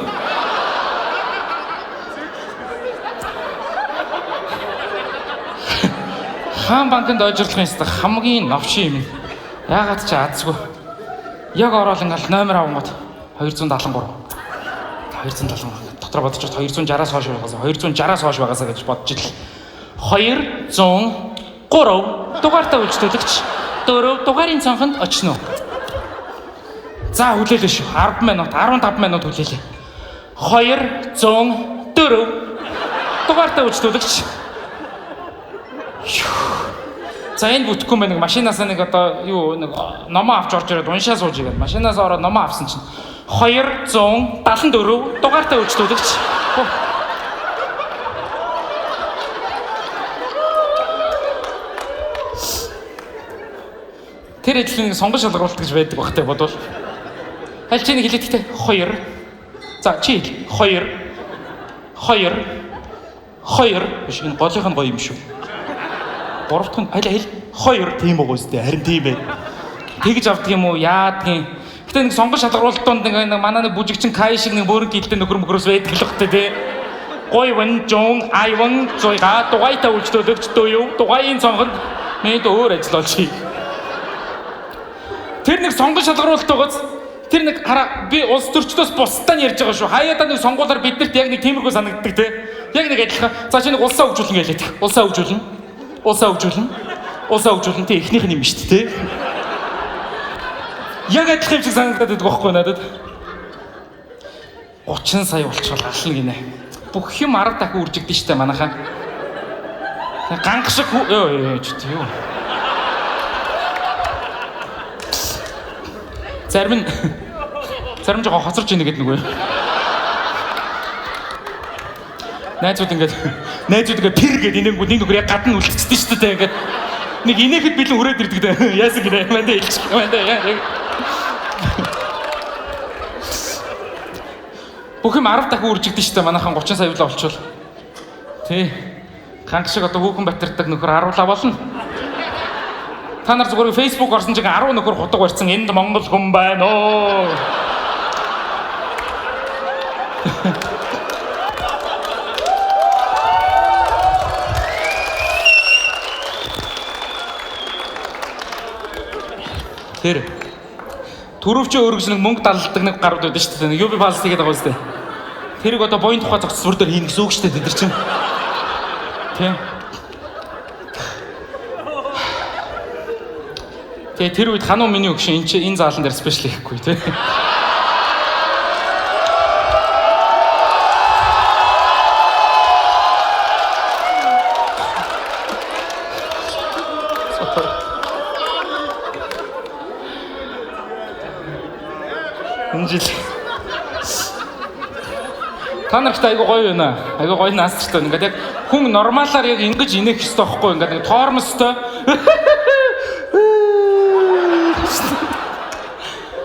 Хаан банкнд очирлох юм хамгийн новшин юм. Яагаад ч аадсгүй. Яг ороод ингээл номер авангууд 273. 273. Дотор бодож 260-аас хойш байгаасаа 260-аас хойш байгаасаа гэж бодож ил. 203 дугаартай үйлчлүүлэгч 4 дугаарын цонхонд очно. За хүлээлээ шүү. 10 минут, 15 минут хүлээлээ. 204 дугаартай үйлчлүүлэгч. За энэ бүтэхгүй мэн нэг машинаас нэг одоо юу нэг номоо авч орж ирээд уншаа сууж игээд машинаас ороод номоо авсан чинь 274 дугаартай үйлчлүүлэгч. Тэр эдлийг сонгон шалгаруулалт гэж байдаг багтай бодвол. Аль чинь хэлэхдээ 2. За чи 2 биш энэ голынх нь гоё юм шүү. 3 дахь нь аль 2 тийм уу үстэй харин тийм бай. Тэгж авдаг юм уу яадгийн. Гэтэ нэг сонгон шалгаруулалтанд нэг манай нэг бүжигчин Кай шиг нэг бөөрн гэлтэй нөхөр мөхрөөс байдаг л багтай тий. Гой вэн жон айван зойга дугайтай үйлчлүүлэгч дөө дугайын цонхонд мэд өөр ажил олчих. Тэр нэг сонгон шалгаруулалт байгааз тэр нэг хараа би улс төрчдөөс бусдаа нь ярьж байгаа шүү. Хаяада нэг сонгуулаар биднэрт яг нэг тиймэрхүү санагддаг тий. Яг нэг адилхан. За чи нэг улсаа хөгжүүлнэ гэлээд. Улсаа хөгжүүлнэ тий эхнийх нь юм шүү дээ тий. Яг адилхан юм шиг санагдаад байдаг байхгүй надад. 30 сая болчихвол ална гинэ. Бүх юм 10 дахин үржигдэн штэ манайхаа. Ганг шиг юу. Зарим жоо хоцорч ийнэ гэдэг нэг үү. Найзууд ингээд тэр гэдэг инэнгүүд нэг нөхөр яг гадна үлдчихсэн шүү дээ ингээд. Нэг инээхэд бэлэн хүрээд ирдэг дээ. Яасан гинэ. Мандаа илчих. Мандаа яа. Бүх юм 10 дахин үржигдэн шүү дээ манайхан 30 сая болчихвол. Тий. Ганг шиг одоо хүүхэн батардаг нөхөр харуулаа болно. Та нар зүгээр Facebook орсон чиг 10 нөхөр хутга барьсан энд Монгол хүн байна оо. Тэр түрүүвчөө өргөс нэг мөнгө далдаг нэг гарууд байдаг шүү дээ. UB Pulse тэгээд байгаа үстэй. Тэрийг одоо боён тухай зогц сүр дээр хийнэ гэсэн үг шүү дээ тэд нар чинь. Тийм. Тэгээ тэр үед хануу миний өгшин энэ заалан дээр спешиал хийхгүй тий. Та нарт айгу гоё байна. Айгу гоё наасчтай. Ингээд яг хүн нормалаар яг ингэж инех ёстой байхгүй. Ингээд нэг тоормостой.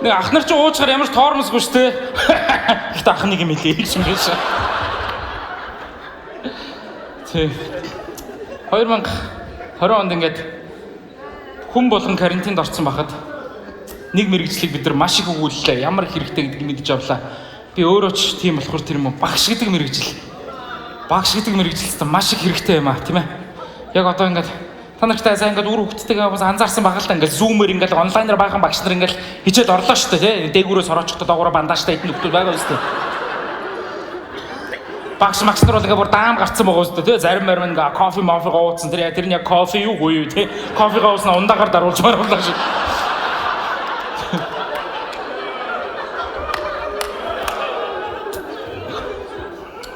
Нэг ах нар ч уучгаар ямар ч тоормосгүй шүү дээ. Ихт ах нэг юм хэлээ юм биш. Тэг. 2020 онд ингээд хүн болгон карантинд орсон байхад нэг мэрэгжлийг бид нар маш их өгүүллээ. Ямар хэрэгтэй гэдгийг мэдж авлаа. Би өөрөө ч тийм болохоор тэр юм багш гэдэг мэрэгжил. Багш гэдэг мэрэгжилсэн маш их хэрэгтэй юм аа, тийм ээ. Яг одоо ингээд та нартай сайн ингээд үр хөвгттэйгээ бас анзаарсан байгаа л да ингээд зумэр ингээд онлайнаар баахан багш нар ингээд хичээл орлоо шүү дээ тий. Дээгүүрээс ороочихдоо доогуура бандаажтай эдэн нөхдөд байгаа шүү дээ. Багш нар бол ингээд бүр даам гарцсан байгаа шүү дээ тий. Зарим марим ингээд кофе ууцсан тэр нь яг кофе юу юу тий. Кофегаа ууснаа ундаагаар даруулж маруулаа шүү.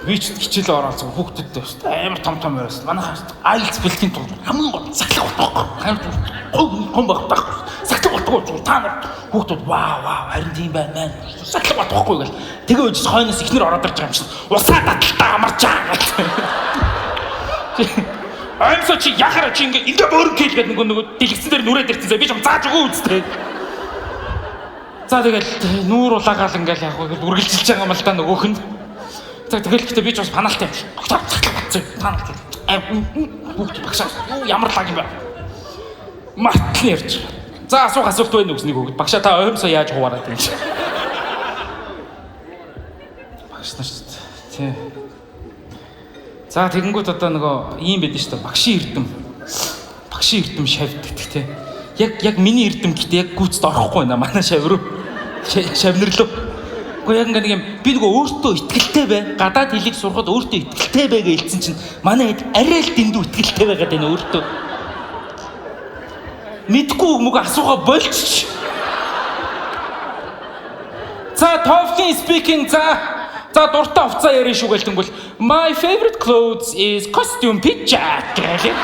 Би ч хичээл оролцсон хүүхдүүдтэй шүү дээ. Амар том байсан. Манай IELTS бэлтгэхийн тулд хамгийн гол сахлах байхгүй. Хом багтах. Сахлах байхгүй. Та нар хүүхдүүд вау харин тийм байна. Сахлах байхгүй гэл. Тэгээ үжис хойноос ихнэр ороод ирж байгаа юм чинь. Усаа таталтаа амарч байгаа. Амьсо чи яхара чи ингээ бөөрн кейлгээд нөгөө дэлгэцэн дээр нүрээд ирсэн. Би ч юм зааж өгөө үстэй. За тэгэл нүүр улаагаал ингээл яг үргэлжилж байгаа юм л да нөгөөх нь. За тэгэл гэхдээ би ч бас паналтай юм шиг. Багтаа батцсан. Та бүгд багшаа ямар лаг юм бэ? Мартны ярьж. За асуух асуулт байна уу гэснийг өгд. Багшаа та оймсоо яаж хуваараад юм чи? Багш нар шүү дээ. Тий. За тэгэнгүүт одоо нөгөө ийм байдэн шүү дээ. Багшийн эрдэм шавьдаг тий. Яг миний эрдэм гэхдээ яг гүцэд орохгүй байна манай шавь руу. Шавнэрлөө. Гэхдээ яг нэг юм би нөгөө өөртөө итгэлтэй бай. Гадаад хэлийг сурахад өөртөө итгэлтэй бай гэж хэлсэн чинь манай хэд арай л дэндүү итгэлтэй байгаад байна өөртөө. Мэдгүй мөг асуугаа болчих. За TOEFL speaking за дуртай хувцас ярина шүү гэлтэнгүүл my favorite clothes is costume picture гэх.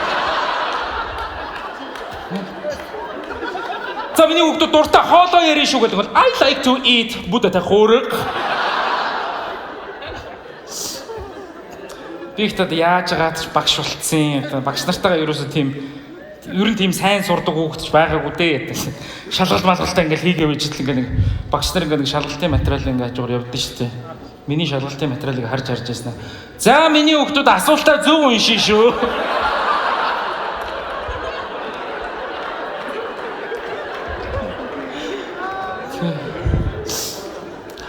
За миний хүүхдүүд дуртай хоолой ярина шүү гэдэг бол I like to eat бүдэтэй хөөрөг. Би ихтэй яаж байгаад ч багш болцсон. Багш нартайгаа ерөөсөө тийм сайн сурдаг хүүхдч байгаагүй дээ. Шалгалт малгалтаа ингээл хийгээ үжил ингээ нэг багш нар ингээ нэг шалгалтын материал ингээ хажуугаар явдсан шүү дээ. Миний шалгалтын материалыг харж яснаа. За миний хүүхдүүд асуултаа зөв уншин шүү.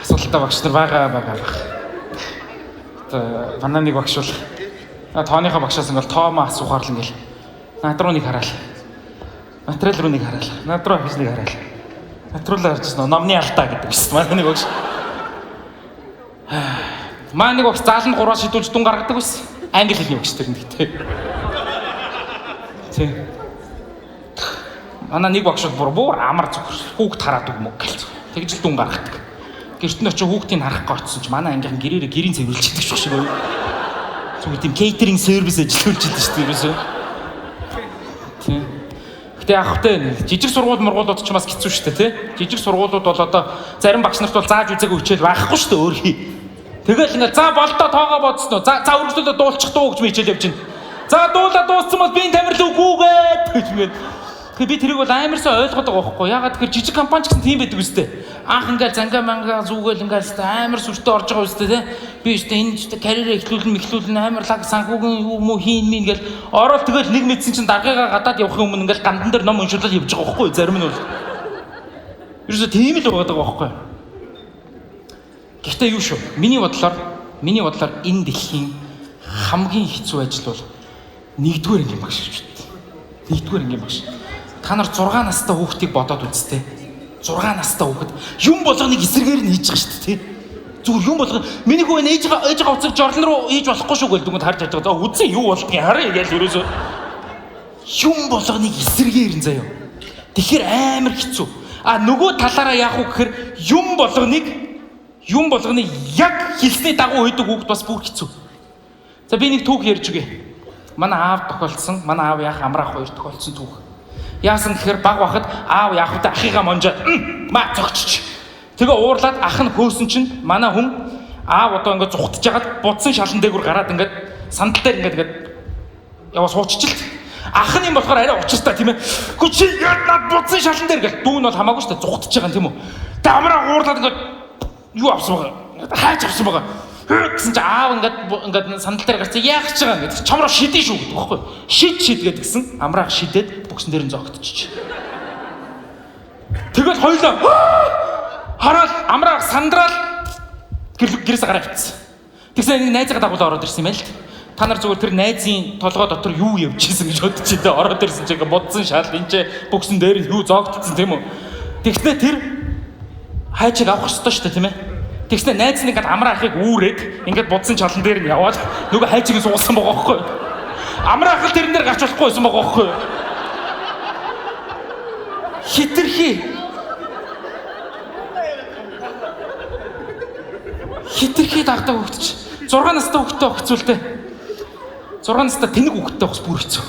Асуултаа багш нар байгаа. Одоо манай нэг багш бол тооныхаа багшаас ингээл тоомоо асуухаар л ингээл над руу нэг хараал. Материал руу нэг хараал. Над руу хич нэг хараал. Материалаа харчихсан номны алдаа гэдэг шүү дээ. Манай нэг багш. Манай нэг багш зааланд 3 шидүүлж дүн гаргадаг байсан. Англи хэлний багш тэр нэгтэй. Тий. Манай нэг багш бүр амар зүгээр хүүхд хараад өгмөг гэлц. Тэгж л дүн гаргадаг. Гэрт нь очиж хүүхдийг харахгүй очсон ч манай ангийнхан гэрийн цэвэрлж идэх шүү шиг. Зүгээр тийм кейтеринг сервис ажиллуулж идэв шүү дээ ерөөсөө. Тий. Гэтэ яг хөтэ жижиг сургуулиуд ч бас хэцүү шүү дээ тий. Жижиг сургуулиуд бол одоо зарим багш нарт бол зааж үзээгүй хичээл байхгүй шүү дээ өөрөө. Тэгэл ингээл за болдоо тоогоо бодсноо. За өргөжлөлөө дуулчих дуу гэж хичээл явж байна. За дуулаад дууссан бол би энэ тамирал үгүйгээд гэж ингээд. Тэгээ би тэрийг бол амарсаа ойлгоод байгаа байхгүй. Ягаад тэгэхээр жижиг компани ч гэсэн тийм байдаг үстэй. Анх ингээл зангаа мангаа зүгээл ингээл амар сүртэй орж байгаа үстэй тий. Би өстэй энэ ч карьераа эхлүүлэн амар лаг санхүүгийн юу муу хийн мин ингээл ороод тэгэл нэг мэдсэн чинь даргыгаа гадаад явахын өмнө ингээл гандан дээр ном уншуулаад явж байгаа байхгүй. Зарим нь бол. Ерөөсөө тийм л байгаа байхгүй. Гэхдээ юу шүү? Миний бодлоор энэ дэлхийн хамгийн хэцүү ажил бол нэгдүгээр ангийн багш шүү дээ. Нэгдүгээр ангийн багш. Та нар 6 настай хүүхдийг бодоод үзтээ. 6 настай хүүхэд юм болгоныг эсрэгээр нь хийж байгаа шүү дээ. Зүгээр юм болгоо. Миний хүү ээжээ уцаг жорлон руу хийж болохгүй шүү гэлдэггүй харж байгаа. За үзэн юу болохгүй харъя гэж ерөөсөө. Юм болгоныг эсрэгээр нь заяа. Тэгэхээр амар хэцүү. Нөгөө талаараа яах вэ гэхээр юм болгоныг яг хэлсний дагуу хийдэг хүүхд бас бүр хэцүү. За би нэг түүх ярьж өгье. Манай аав тохиолдсон, манай аав яах амраах хоёр тохиолдсон түүх. Яасан гэхээр баг бахад аав яах вэ ахыгаа монжоод маа цогчч. Тэгээ уурлаад ах нь хөөсөн чинь манай хүн аав одоо ингээд зүхтж хагаад будсан шалан дээгүр гараад ингээд сандал дээр ингээд яваа сууччихлаа. Ах нь юм болохоор арай учиртай тийм ээ. Гү чи яа над будсан шалан дээр гэл дүү нь бол хамаагүй шүү дээ зүхтж байгаа юм тийм үү. Тэгээ амраа уурлаад ингээд юу авсан байгаа. Хайж авсан байгаа. Гэсэн чи аав ингээд сандал дээр гарч яах гэж байгаа гэдэг. Чамраа шидэн шүү гэдэг багхгүй. Шидгээд гисэн амраах шидэд бүгсэн дээр нь зогтчих. Тэгэл хоёлоо хараад амраах сандраал гэрээс гараа авчихсан. Тэгсэн нэг найзгаа дагуулаа ороод ирсэн юм байл. Та нар зүгээр тэр найзын толгой дотор юу явж исэн гэж бодож дээ. Ороод ирсэн чигээ бодсон шал энэ ч бүгсэн дээр юу зоогдсон тийм үү. Тэгснэ тэр хайчиг авах ёстой шүү дээ тийм ээ. Тэгснэ найз нь ингээд амраа ахыг үүрээд ингээд будсан чалан дээр нь яваад нөгөө хайчиг нь суусан байгаа байхгүй. Амраа ах тэрэн дээр гарч болохгүй байсан байгаа байхгүй. Хитрхи дагдаг хөвгтч 6 настай хөвгтөө өгцүүлтэй. 6 настай тэнэг хөвгтөө бас бүр хэцүү.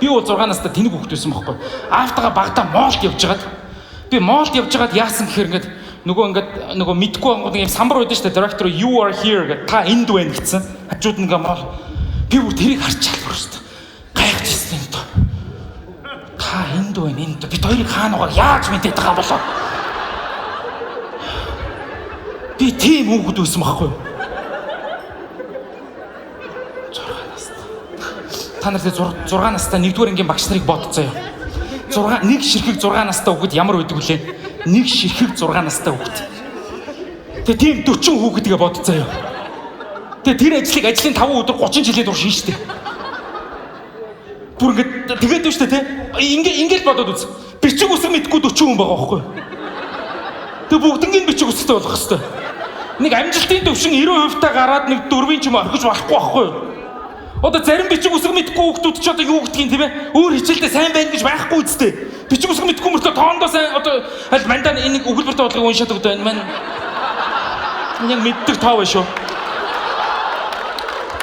Би бол 6 настай тэнэг хөвгт байсан байхгүй. Аавтайгаа багтаа моолт явжгаад би моолт явжгаад яасан гэхээр ингээд нөгөө мэдгүй ангууд юм самбар байдаг шүү дээ. Director you are here гэдэг та энд байна гэсэн. Хажууд нэг моол би бүр тэрийг харчаал бүр шүү дээ. Гайхаж ирсэн энэ. Та энд байна энд. Бид хоёрыг хаанаагаар яаж мэдээд байгаа юм болоо? Би тийм хүүхэд байсан байхгүй юу? 6 настай. Та нар тэгээ 6 настай 1-р ангийн багш нарыг бодцоо юу? Нэг ширхэг 6 настай хүүхэд ямар байдаг вүлээ? Нэг ширхэг 6 настай хүүхэд. Тэгээ тийм 40 хүүхэдгээ бодцоо юу? Тэгээ тэр ажлын 5 өдөр 30 жилийн турш шин штэ. Бүр ингээд тэгээд үү штэ те? Ингээд бодоод үз. Бичиг үсэг мэдгүй 40 хүн байгаа байхгүй юу? Тэгээ бүгднийг бичиг үсэгтэй болгох хэвээр. Нэг амжилтын төвшин 90% та гараад нэг 4-ийн ч юм орхиж болохгүй байхгүй юу? Одоо зарим бичиг үсэг мэдгүй хүүхдүүд ч одоо юу гэдгийг тийм ээ? Өөр хичээлдээ сайн байна гэж байхгүй үстэй. Бичиг үсэг мэдгүй мөртөө тоондоо сайн одоо аль мандаа энийг өгүүлбэртэй бодлого уншаад өгдөө энэ маань яг мэддэг тоо байх шүү.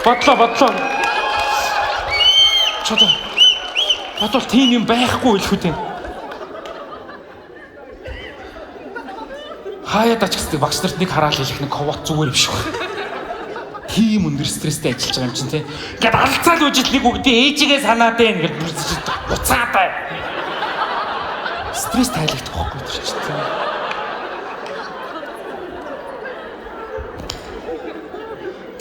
Бодлоо. Чото. Бодвол тийм юм байхгүй л хүү тийм. Хаяад ачигсдаг багш нарт нэг хараал хэлэх нэг ковот зүгээр юм шиг байна. Тийм өндөр стресстэй ажиллаж байгаа юм чинь тий. Ингээд алцаал үжил нэг үгдээ ээжигээ санаад байна гэж буцаад бай. Стресс тайлагдах байхгүй тэр чинь тий.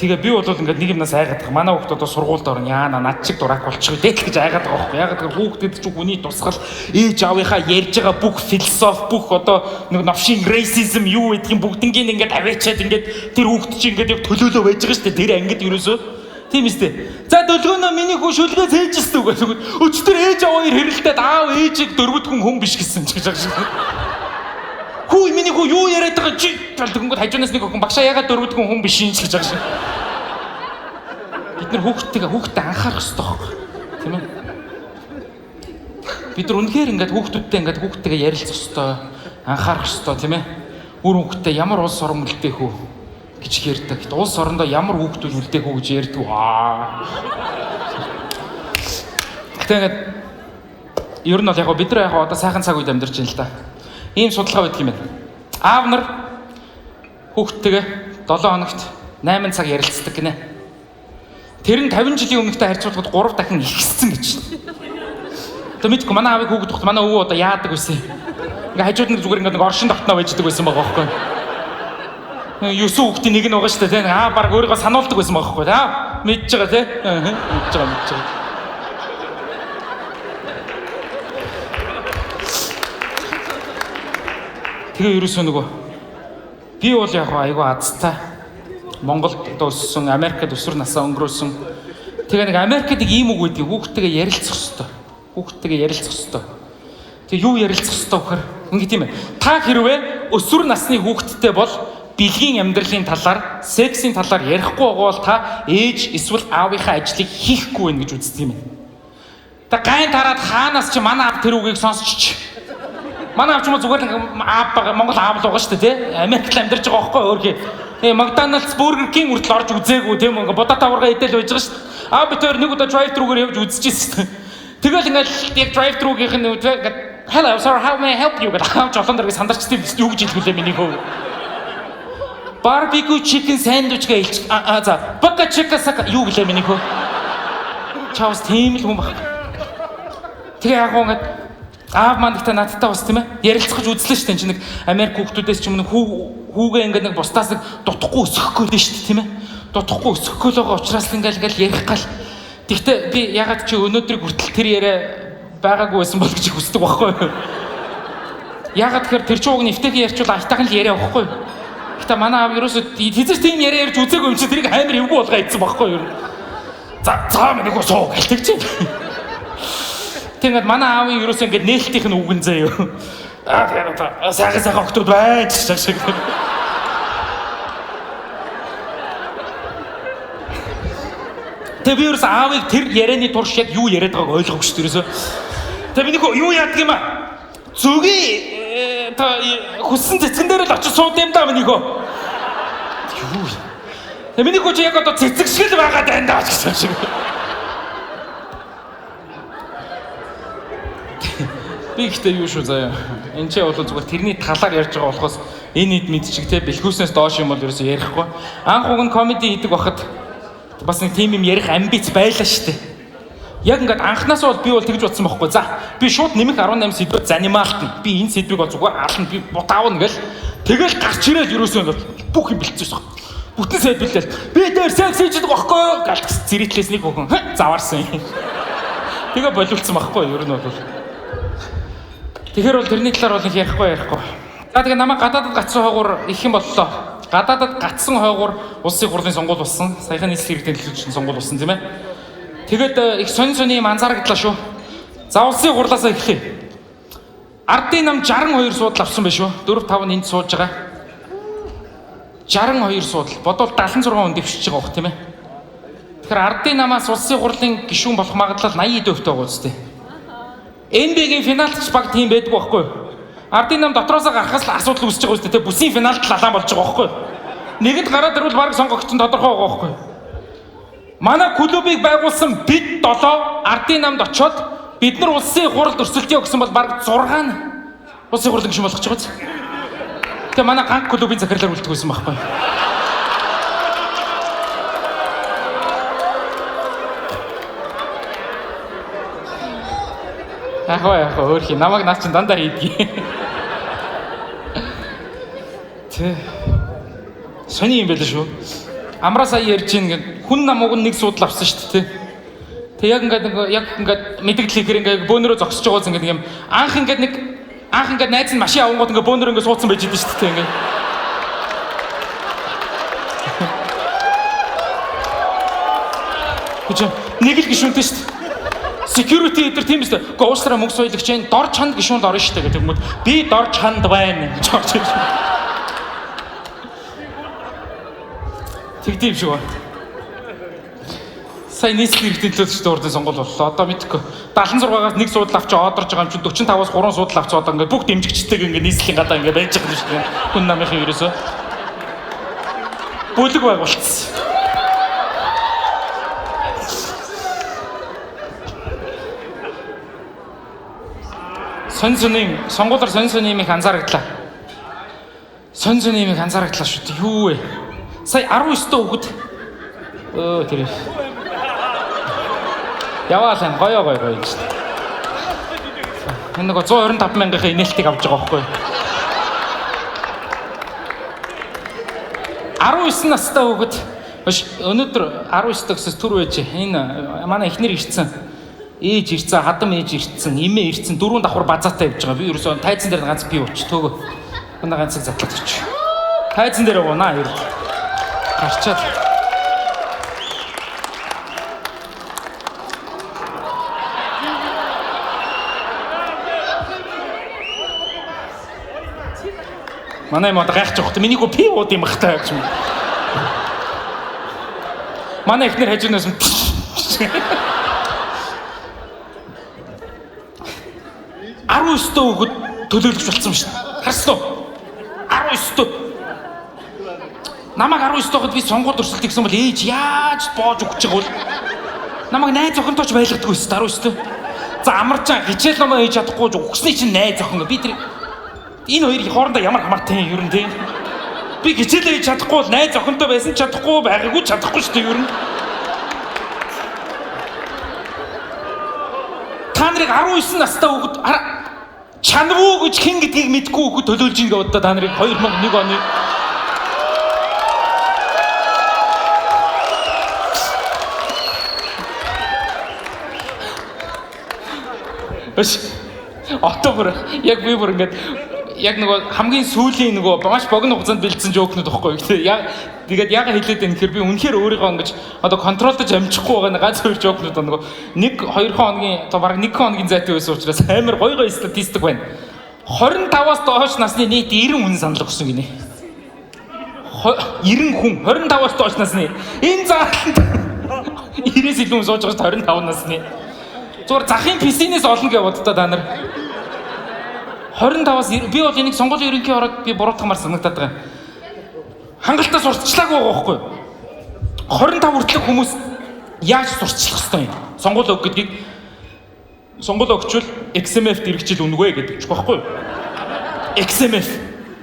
Тэгээ би бол ингээд нэг юмнаас айгаад байгаа. Манай хүүхд одоо сургуульд орно. Яана над чиг дурак болчихгүй дээ гэж айгаад байгаа байхгүй. Яг тэр хүүхдэд ч хүний тусгал ээж аавынхаа ярьж байгаа бүх философи бүх одоо нэг новшин racism юу гэдгийг бүгднийг ингээд аваачаад ингээд тэр хүүхд чинь ингээд яг төлөөлөө байж байгаа шүү дээ. Тэр ангид ерөөсөө тийм үстэй. За төлгөөнөө миний хүү шүлгээ цээжсэн үг гэсэн. Өчтөр ээж аваа хэрэлдээд аав ээжийг дөрвөдгөн хүн биш гэсэн ч гэж байгаа шиг. Хүү миний хүү юу яриад байгаа чи тэгвэл хажуунаас нэг хүн багшаа ягаад дөрвөдгөн хүн биш юм гэж байгаа шиг. Бид нар хүүхдэд анхаарах хэрэгтэй байхгүй тийм ээ. Бид нар үнэхээр ингээд хүүхдүүдтэй ярилцах хэрэгтэй, анхаарах хэрэгтэй тийм ээ. Өөр хүүхдтэй ямар улс орон үлдээх үү гэж ярьдаг. Улс орондоо ямар хүүхдүүд үлдээх үү гэж ярьдаг. Гэтэ ингээд ер нь бол яг бид нар яг одоо сайхан цаг үед амьдарч байна л да. Ийм судалгаа байдаг юм байна. Аав нар хүүхдтэйгээ 7 хоногт 8 цаг ярилцдаг гинэ. Тэр нь 50 жилийн өмнөхтэй харьцуулахад 3 дахин ихссэн гэж. Одоо мэдгүй манай аавыг хүүхэд тогт манай өвөө одоо яадаг байсан. Ингээ хажууд нь зүгээр ингээ нэг оршин тогтноо байждаг байсан байгаа байхгүй. 9 хүүхдийн нэг нь байгаа шүү дээ. Аа баг өөрийгөө сануулдаг байсан байгаа байхгүй. Аа мэдж байгаа тий. Мэдж байгаа. Тэгээ ерөөсөө нөгөө би бол яг айгүй азтай Монголд өссөн, Америкт өсвөр насаа өнгөрөөсөн. Тэгээ нэг Америкт нэг ийм үг байдгийг хүүхдтэйгээ ярилцах хэрэгтэй. Тэгээ юу ярилцах хэрэгтэй вөхөр? Ингээ тийм ээ. Та хэрвээ өсвөр насны хүүхдтэй бол бэлгийн амьдралын талаар, сексийн талаар ярихгүй байгаа бол та ээж эсвэл аавынхаа ажлыг хийхгүй байх гэж үздэг юм байна. Та гайн тараад хаанаас ч манай аав тэр үгийг сонсчих. Манай аав ч юм зүгээр аав Монгол аав л байгаа шүү дээ тий. Америкт амьдарч байгаа байхгүй өөрхий. Макдоналдс, Бургер Кинг хүртэл орж үзээгүй тийм ингээ бодоо таваргаа идэл байж байгаа шүү дээ. Аа би тэр нэг удаа drive-thru-гээр явж үзчихсэн шүү дээ. Тэгэл ингээл яг drive-thru-гийнх нь hello sir how may I help you гэдэг аав жолон дэргээ сандарчдээ юу гэж хэлгүүлээ миний хөө. Barbecue chicken sandwich гэж за Boca Chica юу гэлээ миний хөө. Чаус тийм л хүн баг. Тэгээ яг ингээд аав маань ихтэй надтай бас тийм ээ ярилцах гэж үзлээ шүү дээ. Чи нэг Америк хүүхдүүдээс ч юм нэг хүүгээ ингээд нэг бусдаас нэг дутхгүй өсөхгүй л шүү дээ тийм ээ. Дутхгүй өсөхгүй л байгаа учраас ингээл ярих гал. Тэгтээ би ягаад чи өнөөдрийг хүртэл тэр яриа байгаагүй байсан бол гэж хүсдэг байхгүй юу? Ягаад тэгэхээр тэр чууг нэвтэйг ярьчвал айтайхан л яриа байхгүй юу? Гэтэ манай аав ерөөсөө хизээч тийм яриа ярьж үзээгүй юм чи тэрийг амар эвгүй болгоо ийдсэн байхгүй юу? За минь нөгөө суу гэлдэг чи. Тэгээд манай аавын ерөөсөө ингээд нээлтийнх нь үгэн заяа. Тэгээд сайхан октод байж шиг. Тэгээд би ерөөсөө аавыг тэр ярианы турш яг юу яриад байгааг ойлгоогүй шүү дээ ерөөсөө. Тэгээд би нөгөө юу яадаг юм аа? Зүгийн та хүссэн цэцгэн дээр л очиж сууд юм даа минийхөө. Юу? Тэгээд минийхөө чи яг одоо цэцэг шиг л байгаад байна даа гэсэн шиг. Би ихтэй юу шүү заяа. Энд чи бол зүгээр тэрний талаар ярьж байгаа болохоос энэ хэд мэдчиг те бэлхүүснээс доош юм бол ерөөсөө ярихгүй. Анх уг нь комеди хийдэг байхад бас нэг тим юм ярих амбиц байлаа штэ. Яг ингээд анхнаасаа бол би бол тэгж бодсон байхгүй. За би шууд нэмэх 18 сэдвүүд занимаалтна. Би энэ сэдвийг бол зүгээр ална би бутаавна гэл. Тэгэл гарч ирэл ерөөсөө ингээд бүх юм бэлцсэн шүү. Бүтэн сэд бэлдээл. Би дээр секс хийдэг байхгүй гал зэрэтлээс нэг хөхөн заваарсан. Тэгээ боловлцсон байхгүй юу ер нь бол. Тэгэхээр бол тэрний талаар бол их ярихгүй. За тэгээ намайг гадаадд гацсан хойгуур их юм боллоо. Гадаадд гацсан хойгуур улсын хурлын сонгуул болсон. Саяхан нийслэл иргэдийн төлөвлөгчийн сонгуул болсон тийм ээ. Тэгээд их сонь юм анзаарагдлаа шүү. За улсын хурлаасаа эхлэе. Ардын нам 62 суудал авсан байх шүү. 4 5 энд сууж байгаа. 62 суудал. Бодвол 76 хүн дэвшиж байгаа бох тийм ээ. Тэгэхээр ардын намаас улсын хурлын гишүүн болох магадлал 80% байгаа үстэй. NBA-гийн финалч баг тийм байдгүй байхгүй юу? Ардын нам дотроосоо гарахаас л асуудал үүсэж байгаа үстэй. Тэгээ бүсийн финалд лалаан болж байгаа байхгүй юу? Нэгэнд гараад ирвэл баг сонгогч нь тодорхой байгаа байхгүй юу? Манай клубыг байгуулсан бид 7 ардын намд очоод бид нар улсын хурлд өрсөлдөе гэсэн бол баг 6 нь улсын хурлын гишүүн болох ч байгаа биз. Тэгээ манай ганц клубын захирлаар үлдэх байсан байхгүй юу? Яг өөр хий намайг наа чин дандаа хийдгийг. Тэ. Сони юм байл шүү. Амраа сая ярьж ийн хүн намууг нэг суудал авсан шүү дээ. Тэг яг ингээд мэдэгдэл хийхээр ингээд бөөнөрөө зогсож байгааз ингээд юм анх ингээд найз нь машин авангууд ингээд бөөнөрөө ингээд суудсан байж идэв шүү дээ ингээд. Хүч нэг л гişүнтэй шүү дээ. Security эдэр тийм биз дээ. Гоостраа мөнгө соёлагч энэ дор чанд гişүнд орно шүү дээ гэдэг юм уу. Би дор чанд байна гэж орж ирж. Тэгдэв шүү. Сайн нийслэл иргэдийн төлөвлөлтөд урдын сонгуул боллоо. Одоо мэдхгүй. 76-аас нэг суудал авч одорж байгаа юм чинь 45-аас 3 суудал авч одоо ингээд бүх дэмжигчтэйг ингээд нийслэлийн гадаа ингээд байж байгаа юм шүү дээ. Хүн намынхын ерөөсөө бүлэг байгуулсан. Сонгуулаар сонь юм их анзаарагдлаа. Сонь юм их анзаарагдлаа шүү дээ. Юу вэ? Сая 19 дэх хүүхэд. Тэр. Яваалаа гоё гэж. Энэ нэг 125 мянган инээлтийг авч байгаа байхгүй юу? 19 настай хүүхэд. Өнөөдөр 19 дэх түр байж. Энэ манай эхнэр ирсэн. Ээж ирсэн, хадам ээж ирсэн, эмээ ирсэн, 4 давхар базаатай явж байгаа. Би ерөөсөө тайзан дээр ганц бий ууч төөгөө. Гана ганцыг задлаад өч. Тайзан дээр уунаа ер. Гарчаад. Манай мод гайхаж явах. Минийгөө пи ууд юм бахтай гэж юм. Манай эхнэр хажуунаас нь 19 дэх хүүхэд төлөөлөгч болсон шүү дээ. Харсан уу? 19 дэх. Намайг 19 дахад би сонгуульд өрсөлдөж гэсэн бол ээж яаж боож өгч байгаа бол намайг найз охинтойч байлгадаг байсан 19 дэх. За амарчаа хичээл номоо хийж чадахгүй өгснэй чинь найз охин. Би тэр энэ хоёрын хоорондоо ямар хамаатай юм ер нь тийм. Би хичээлээ хийж чадахгүй бол найз охинтой байсан чадахгүй байгаагүй чадахгүй шүү дээ ер нь. Та нарыг 19 настай хүүхэд чанавуу гэж хэн гэдгийг мэдгүй хүүхэд төлөөлж ийн гэдэг та нарыг 2001 оны Өш. Октябр яг би бүр ингээд яг нөгөө хамгийн сүүлийн нөгөө маш богино хугацаанд бэлдсэн жоокнууд байхгүй. Тэгээд яг хэлээд байна гэхээр би үнэхээр өөрийгөө ингэж одоо контролдож амжихгүй байгаа ганц хоёр жоокнууд нөгөө 1-2 хоногийн одоо бараг 1 хоногийн зайтай байсан учраас амар гой статистик байна. 25-аас доош насны нийт 90 хүн санал өгсөн гинэ. 90 хүн 25-аас доош насны энэ зааланд 90-с илүү хүн сууж байгаа 25 насны. Зүгээр захын писинээс олон гэж боддоо та нар. 25-аас би бол энийг сонгуулийн ерөнхий ороод би буруутгамаар санагдаад байгаа. Хангалттай сурталчлаагүй байгаа байхгүй юу? 25 хүртэлх хүмүүс яаж сурталчлах ёстой юм? Сонгуул өг гэдгийг сонгуул өгчвөл XMF-т иргэжил үнэгүй гэдэг ч байхгүй юу? XMF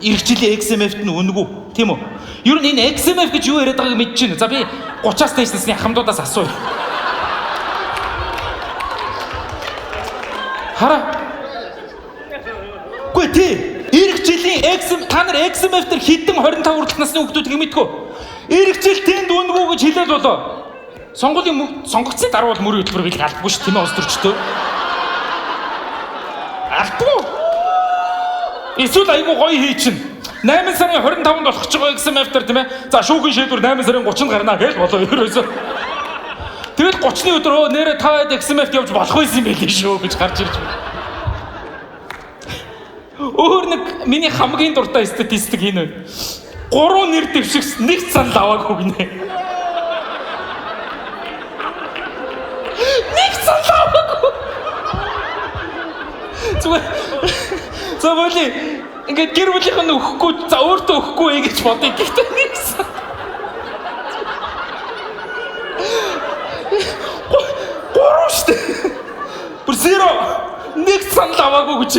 иргэжлийн XMF-т нь үнэгүй тийм үү? Ер нь энэ XMF гэж юу яриад байгааг мэдчихэв. За би 30-аас дээш насны ахмадуудаас асууя. Хараа. Үгүй тий. Ирэх жилийн та нар XMF дээр хідэн 25 хүртэлх насны хүүхдүүдийг мэдгүй. Ирэх жил тэнд үнэгүй гэж хэлээд болоо. Сонгуулийн сонгогдсон дараа бол мөрийн хөтөлбөр бэлэг алдгүй шүү тийм ээ улс төрчдөө. Алдгүй. Эсвэл айгу гоё хий чинь. 8 сарын 25-нд болох ч байгаа XMF дээр тийм ээ. За шүүхийн шийдвэр 8 сарын 30-нд гарнаа гэж болоо ерөөсөө. Тэгэл 30-ны өдөр нэрэ та хэд XMF явж болох байсан юм байл шүү гэж гарч ирж байна. Өөр нэг миний хамгийн дуртай статистик энэ байна. 3 нэр дэвшигч нэг санал аваагүй гинэ. Нэг санал аваагүй. Зөвхөн ингээд гэр бүлийнх нь өгөхгүй за өөртөө өгөхгүй гэж бодъё гэхдээ нэг санал. Гурав штэ. Бүр зеро. Нэг санал аваагүй гэж.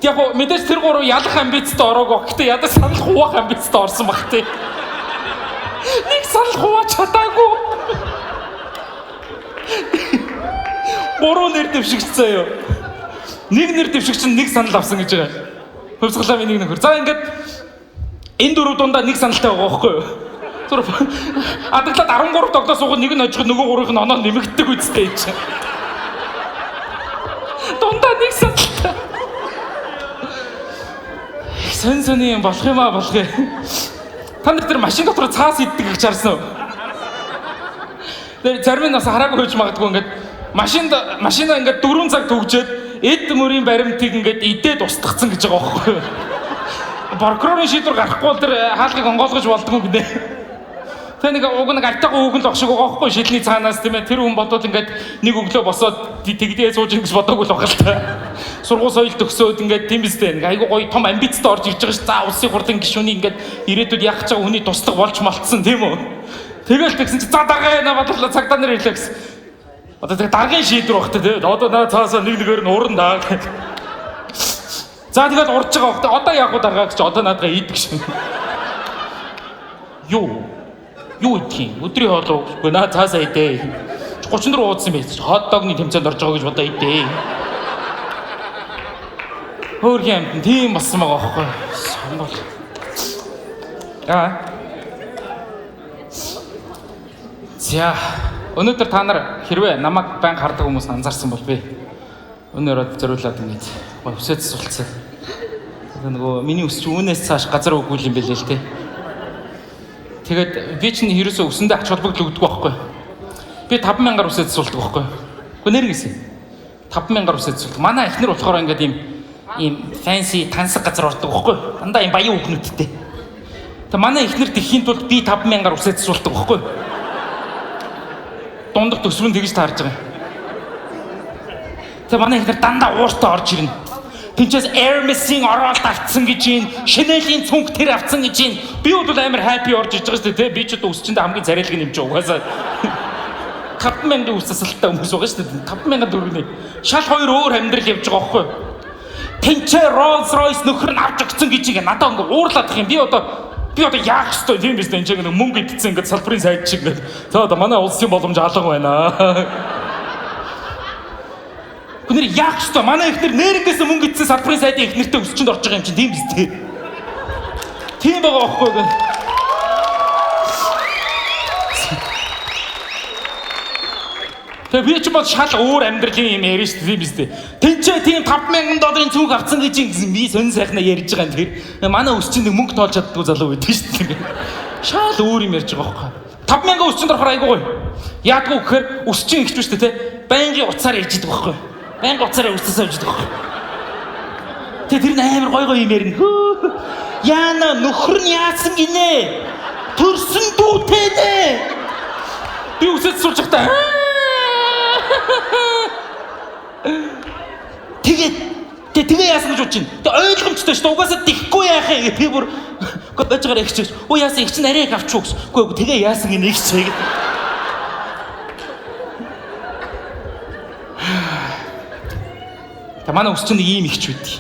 Яг мэдээж тэр гурав ялах амбицтай ороогүй. Гэхдээ ядаж санал хуваах амбицтай орсон баг тий. Нэг санал хуваач чадаагүй. Гурав нэр дэвшигчсэн юу? Нэг нэр дэвшигч нь нэг санал авсан гэж байгаа. Хөвсглаа миний нөхөр. За ингээд энэ дөрөв дундаа нэг саналтай байгаа байхгүй юу? Зүр адаглаад 13 тогтоо суугаад нэг нь хожиход нөгөө гурвын нь оноо нэмэгддэг үстэй чинь. Дундаа нэг саналтай. Сэн юм болох юм аа болгоё. Та нар тэр машин дотор цаас иддэг гэж харсан уу? Тэр зарим нь бас хараагүй байж магадгүй ингээд машина ингээд 4 цаг төгжөөд эд мөрийн баримтыг ингээд идээд устгацсан гэж байгаа байхгүй юу? Прокурорын шийдвэр гарахгүй бол тэр хаалгыг онгойлгож болдгоо гинэ. Тэ нэг уг нэг альтаагүй үгэн л огшиг байгаа байхгүй шилний цаанаас тийм ээ тэр хүн бодоод ингээд нэг өглөө босоод тэгдээ сууж ингэж бодоогүй л байгаа л та. Сургууль соёл төгсөөд ингээд тийм биз дээ. Айгуу гоё том амбицтай орж ирж байгаа ш. За улсын хурлын гишүүний ингээд ирээдүйд яах гэж байгаа хүний туслах болж малтсан тийм үү? Тэгэл тэгсэн чи за даргаа яана бодлоо цагдаа нар ирлээ гэсэн. Одоо тэг даргын шийдвэр багтаа тийм. Одоо наа цаасаа нэг нэгээр нь уран даа. За тэгээд урж байгаа багтаа одоо яг уу даргаа гэж одоо наадгаа ийдэг шин. Юу идэх юм? Өдрийн хоолой үгүй наа цаасаа идээ. 34 уудсан байж. Хот догны тэмцээнд орж байгаа гэж бодоо идээ. Хөөрхөн амт тийм болсон байгаа байхгүй. Сонгол. За өнөөдөр та нар хэрвээ намайг байн хардаг хүмүүс анзаарсан бол би өнөөдөр зориулаад ингэж өсөөд суулцсан. Нөгөө миний өсч үүнээс цааш газар өггүй юм бэлээ л те. Тэгээд би чинь ерөөсөө өсөндөө ач холбогдол өгдөг байхгүй. Би 50000-аар өсөөд суулдаг байхгүй. Гэхдээ нэр гисэн. 50000-аар өсөөд суулдаг. Манай эхнэр болохоор ингээд ийм fancy тансаг газар ордог байхгүй. Дандаа ийм баян хүүхнүүдтэй. Тэгээд манай эхнэр тэхийн тулд би 50000-аар өсөөд суулдаг байхгүй. Дундах төсвөр нь тэгж таарж байгаа. Тэгээд манай эхнэр дандаа ууртаа орж ирнэ. Тинчээс Hermes-ийн оролт авцсан гэж юм, Chanel-ийн цүнх тэр авцсан гэж юм. Би бол амар happy орж иж байгаа шүү дээ. Би ч одоо өсчөндөө хамгийн царайлаг нэмж угаасаа 50000-ийн үсэлттэй хүмүүс байгаа шүү дээ. 50000 төгрөгийн. Шал хоёр өөр амьдрал явж байгаа байхгүй юу? Тинчээ Rolls Royce нөхөр нь авч өгсөн гэж юм. Надаа ингээ уурлаад их юм. Би одоо яах ёстой тийм биз дээ. Энд нэг мөнгө идсэн ингээ салбарын сайд шиг ингээ. За одоо манай улсын боломж алга байна. Гүнэр яах ёстой? Манай ихнэр нэрнээс мөнгө идсэн салбарын сайдын ихнэртэй өсчөнд орж байгаа юм чинь тийм биз дээ. Тийм байгаа байхгүй юу? Тэгээ би ч бод шал өөр амьдралын юм ярьж шүү дээ биз дээ. Тэнцээ тийм 5,000 долларын цүнх авцсан гэж ингэсэн би сонь сайхнаа ярьж байгаа юм. Тэр манай ус чинь мөнгө тоолж чаддгүй залуу байдаг шүү дээ. Шал өөр юм ярьж байгаа байхгүй. 5,000 ус чинь дөрхөр айгүй гоё. Яадгүй гэхээр ус чинь ихч шүү дээ те. Байнгын уцаар ярьж идэг байхгүй. Байнгын уцаараа устсаа явж идэг байхгүй. Тэгээ тэр нь амар гоё юм ярина. Яна нөхөр нь яасан гинэ? Төрсөн дүүтэй нэ. Би үсэд сууж захтаа. Тэгээ яасан гэж бодож байна. Тэгээ ойлгомжтой шүү дээ. Угаасаа дихгүй яах юм. Би бүр бачгаар ихчээс. Оо яасан их чинь арай их авчуу гэсэн. Үгүй тэгээ яасан гинэ их чиг. Та манай ус чинь ийм ихч үдий.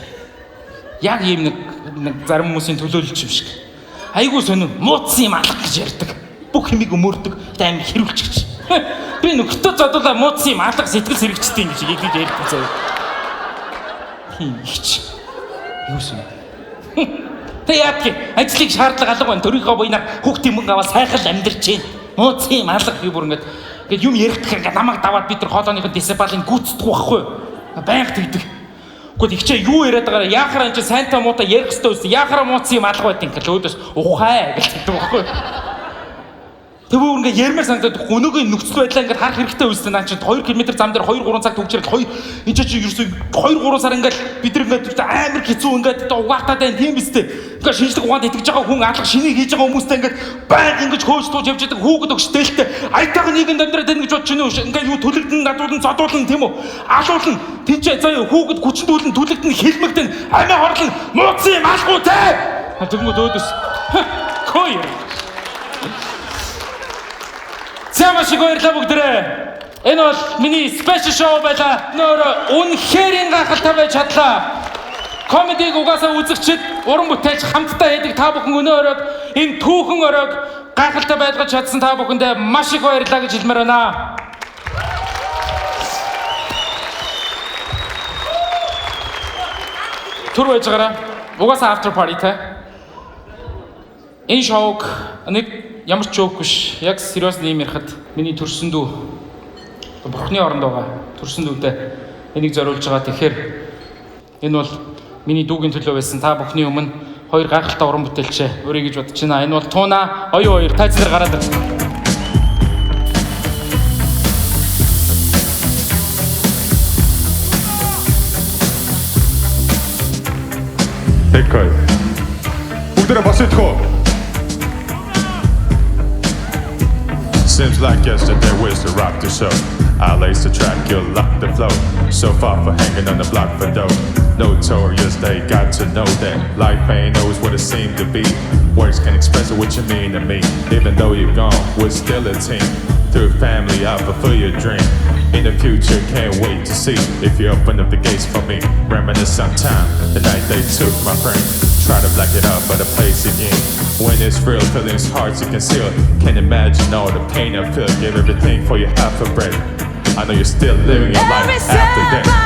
Яг ийм нэг зарим хүмүүсийн төлөөлөлч юм шиг. Айгуу сонир мууцсан юм алах гэж ярьдаг. Бүх хэмиг өмөрдөг. Аим хэрүүлчихэж. Би нөхөртөө зодуулаа мууцсан юм алах сэтгэл сэрэгчтэй юм шиг ингэж ярьдаг заяа. Хин ихч. Юусэн. Тэ яах вэ? Ажлыг шаардлага алга байна. Төрийнхөө буйнаар хүүхдийн мөнгө аваад сайхан амьдарч байна. Мууцсан юм алах би бүр ингээд юм ярих гэхээр намайг даваад бид нар хоолойныхын дисциплин гүйцэтгэх байхгүй. Баян тэгдэг. Гэхдээ ихчээ юу яриад байгаараа яахаар энэ сайнтаа муута ярих хэрэгтэй байсан. Яахаар мууцсан юм алга байт ингээл өөдөөс ухаа гэж хэлдэг байхгүй. Тэгвэл ингээ ярмаар санагдаад өнөөгийн нөхцөл байдлаа ингээ харах хэрэгтэй үйлсэн наа чинь 2 км зам дээр 2-3 цаг төгчрэл энэ чинь ерөөсөө 2-3 сар ингээл бид нар ингээ амар хэцүү ингээ угаатаад байна тийм биз дээ. Ингээ шинжлэх ухаанд итгэж байгаа хүн алга шинийг хийж байгаа хүмүүстэй ингээ байг ингээ хөөж тууж явж байгаа хүүхэд өгчдэлтэй айтайхан нийгэмд амьдраад байна гэж бодож байна уу? Ингээ юу төлөгдөн надуулан зодуулан тийм үү? Алуулан тэнцээ заяа хүүхэд хүчндүүлэн төлөгдөн хэлмэгдэн амиа хорлон мууцсан юм алгүй те. Тэгмүүд өөдөөс кой. Замашиг баярлалаа бүгдээрээ. Энэ бол миний спешиал шоу байлаа. Нөр үнэхээр гахалтай байж чадлаа. Комедиг угаасаа үзэгчид, уран бүтээлч хамтдаа хийдэг та бүхэн өнөөрөө энэ түүхэн оройг гахалтай байлгаж чадсан та бүхэндээ маш их баярлалаа гэж хэлмээр байна. Түр байж гараа. Угаасаа after party те. Энэ шоуг нэг ямар ч joke биш. Яг serious юм ярихад миний төрсөн дүү бурхны оронд байгаа. Төрсөн дүүтэй энийг зориулж байгаа. Тэгэхээр энэ бол миний дүүгийн төлөө байсан та бүхний өмнө хоёр гайхалтай уран бүтээлч өрөө гэж бодож байна. Энэ бол Туна, оюу хоёр тайцлаар гараад ирсэн. Тэкой. Бүгдээ босчихоо. Seems like yesterday was to rock the show. I lace the track, you lock the flow. So far for hanging on the block for dough. Notorious, they got to know that life ain't knows what it seemed to be. Words can't express what you mean to me. Even though you're gone, we're still a team. Through family, I fulfill your dream. In the future, can't wait to see if you open up the gates for me. Reminisce sometime, the night they took my friend. Try to black it out, but I place again. When it's real, feelings hard to conceal. Can't imagine all the pain I feel. Give everything for your half a breath. I know you're still living your life after death.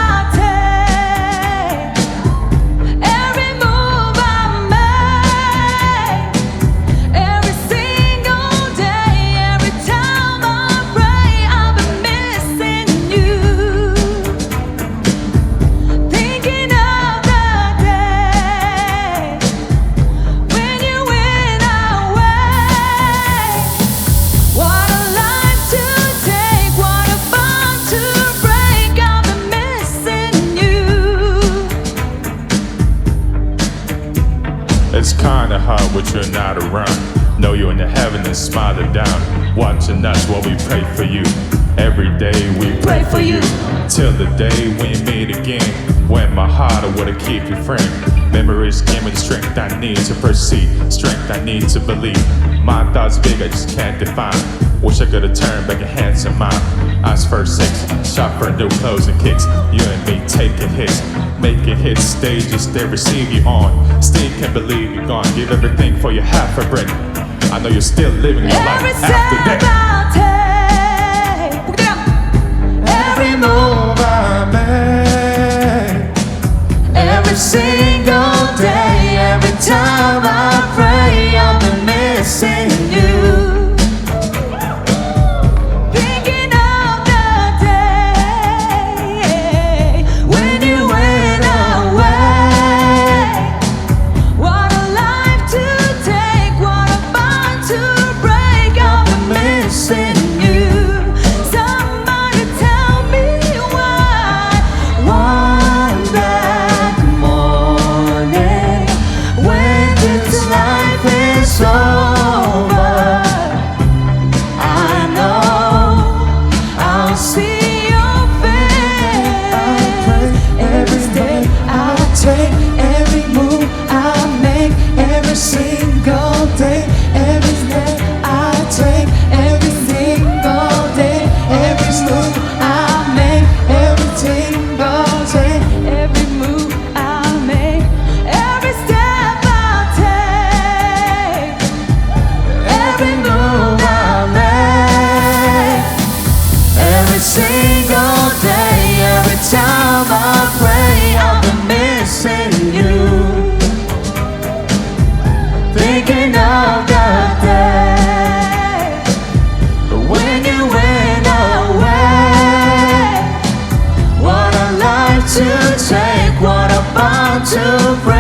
It's kinda hard when you're not around. Know you're in the heaven and smiling down. Watching us while we pray for you. Every day we pray for you. Till the day we meet again. When my heart I wanna keep you friend. Memories give me the strength I need to proceed. Strength I need to believe. My thoughts big I just can't define. Wish I could've turned back and had some mine. Eyes first sex, shop for new clothes and kicks. You and me taking hits, making hits, stages they receive you on. Still can't believe you're gone. Give everything for your half a break. I know you're still living your life after that. Every move I make, every single day, every time I pray, I've been missing you. Thinking of the day take, every move I make, every single day, every step I take, every single day, every move I make, every single day, every move I make, every step I take, every move I make, every single day, every time I pray, I've been missing you, thinking of the day when you went away. What a life to take, what a bond to break.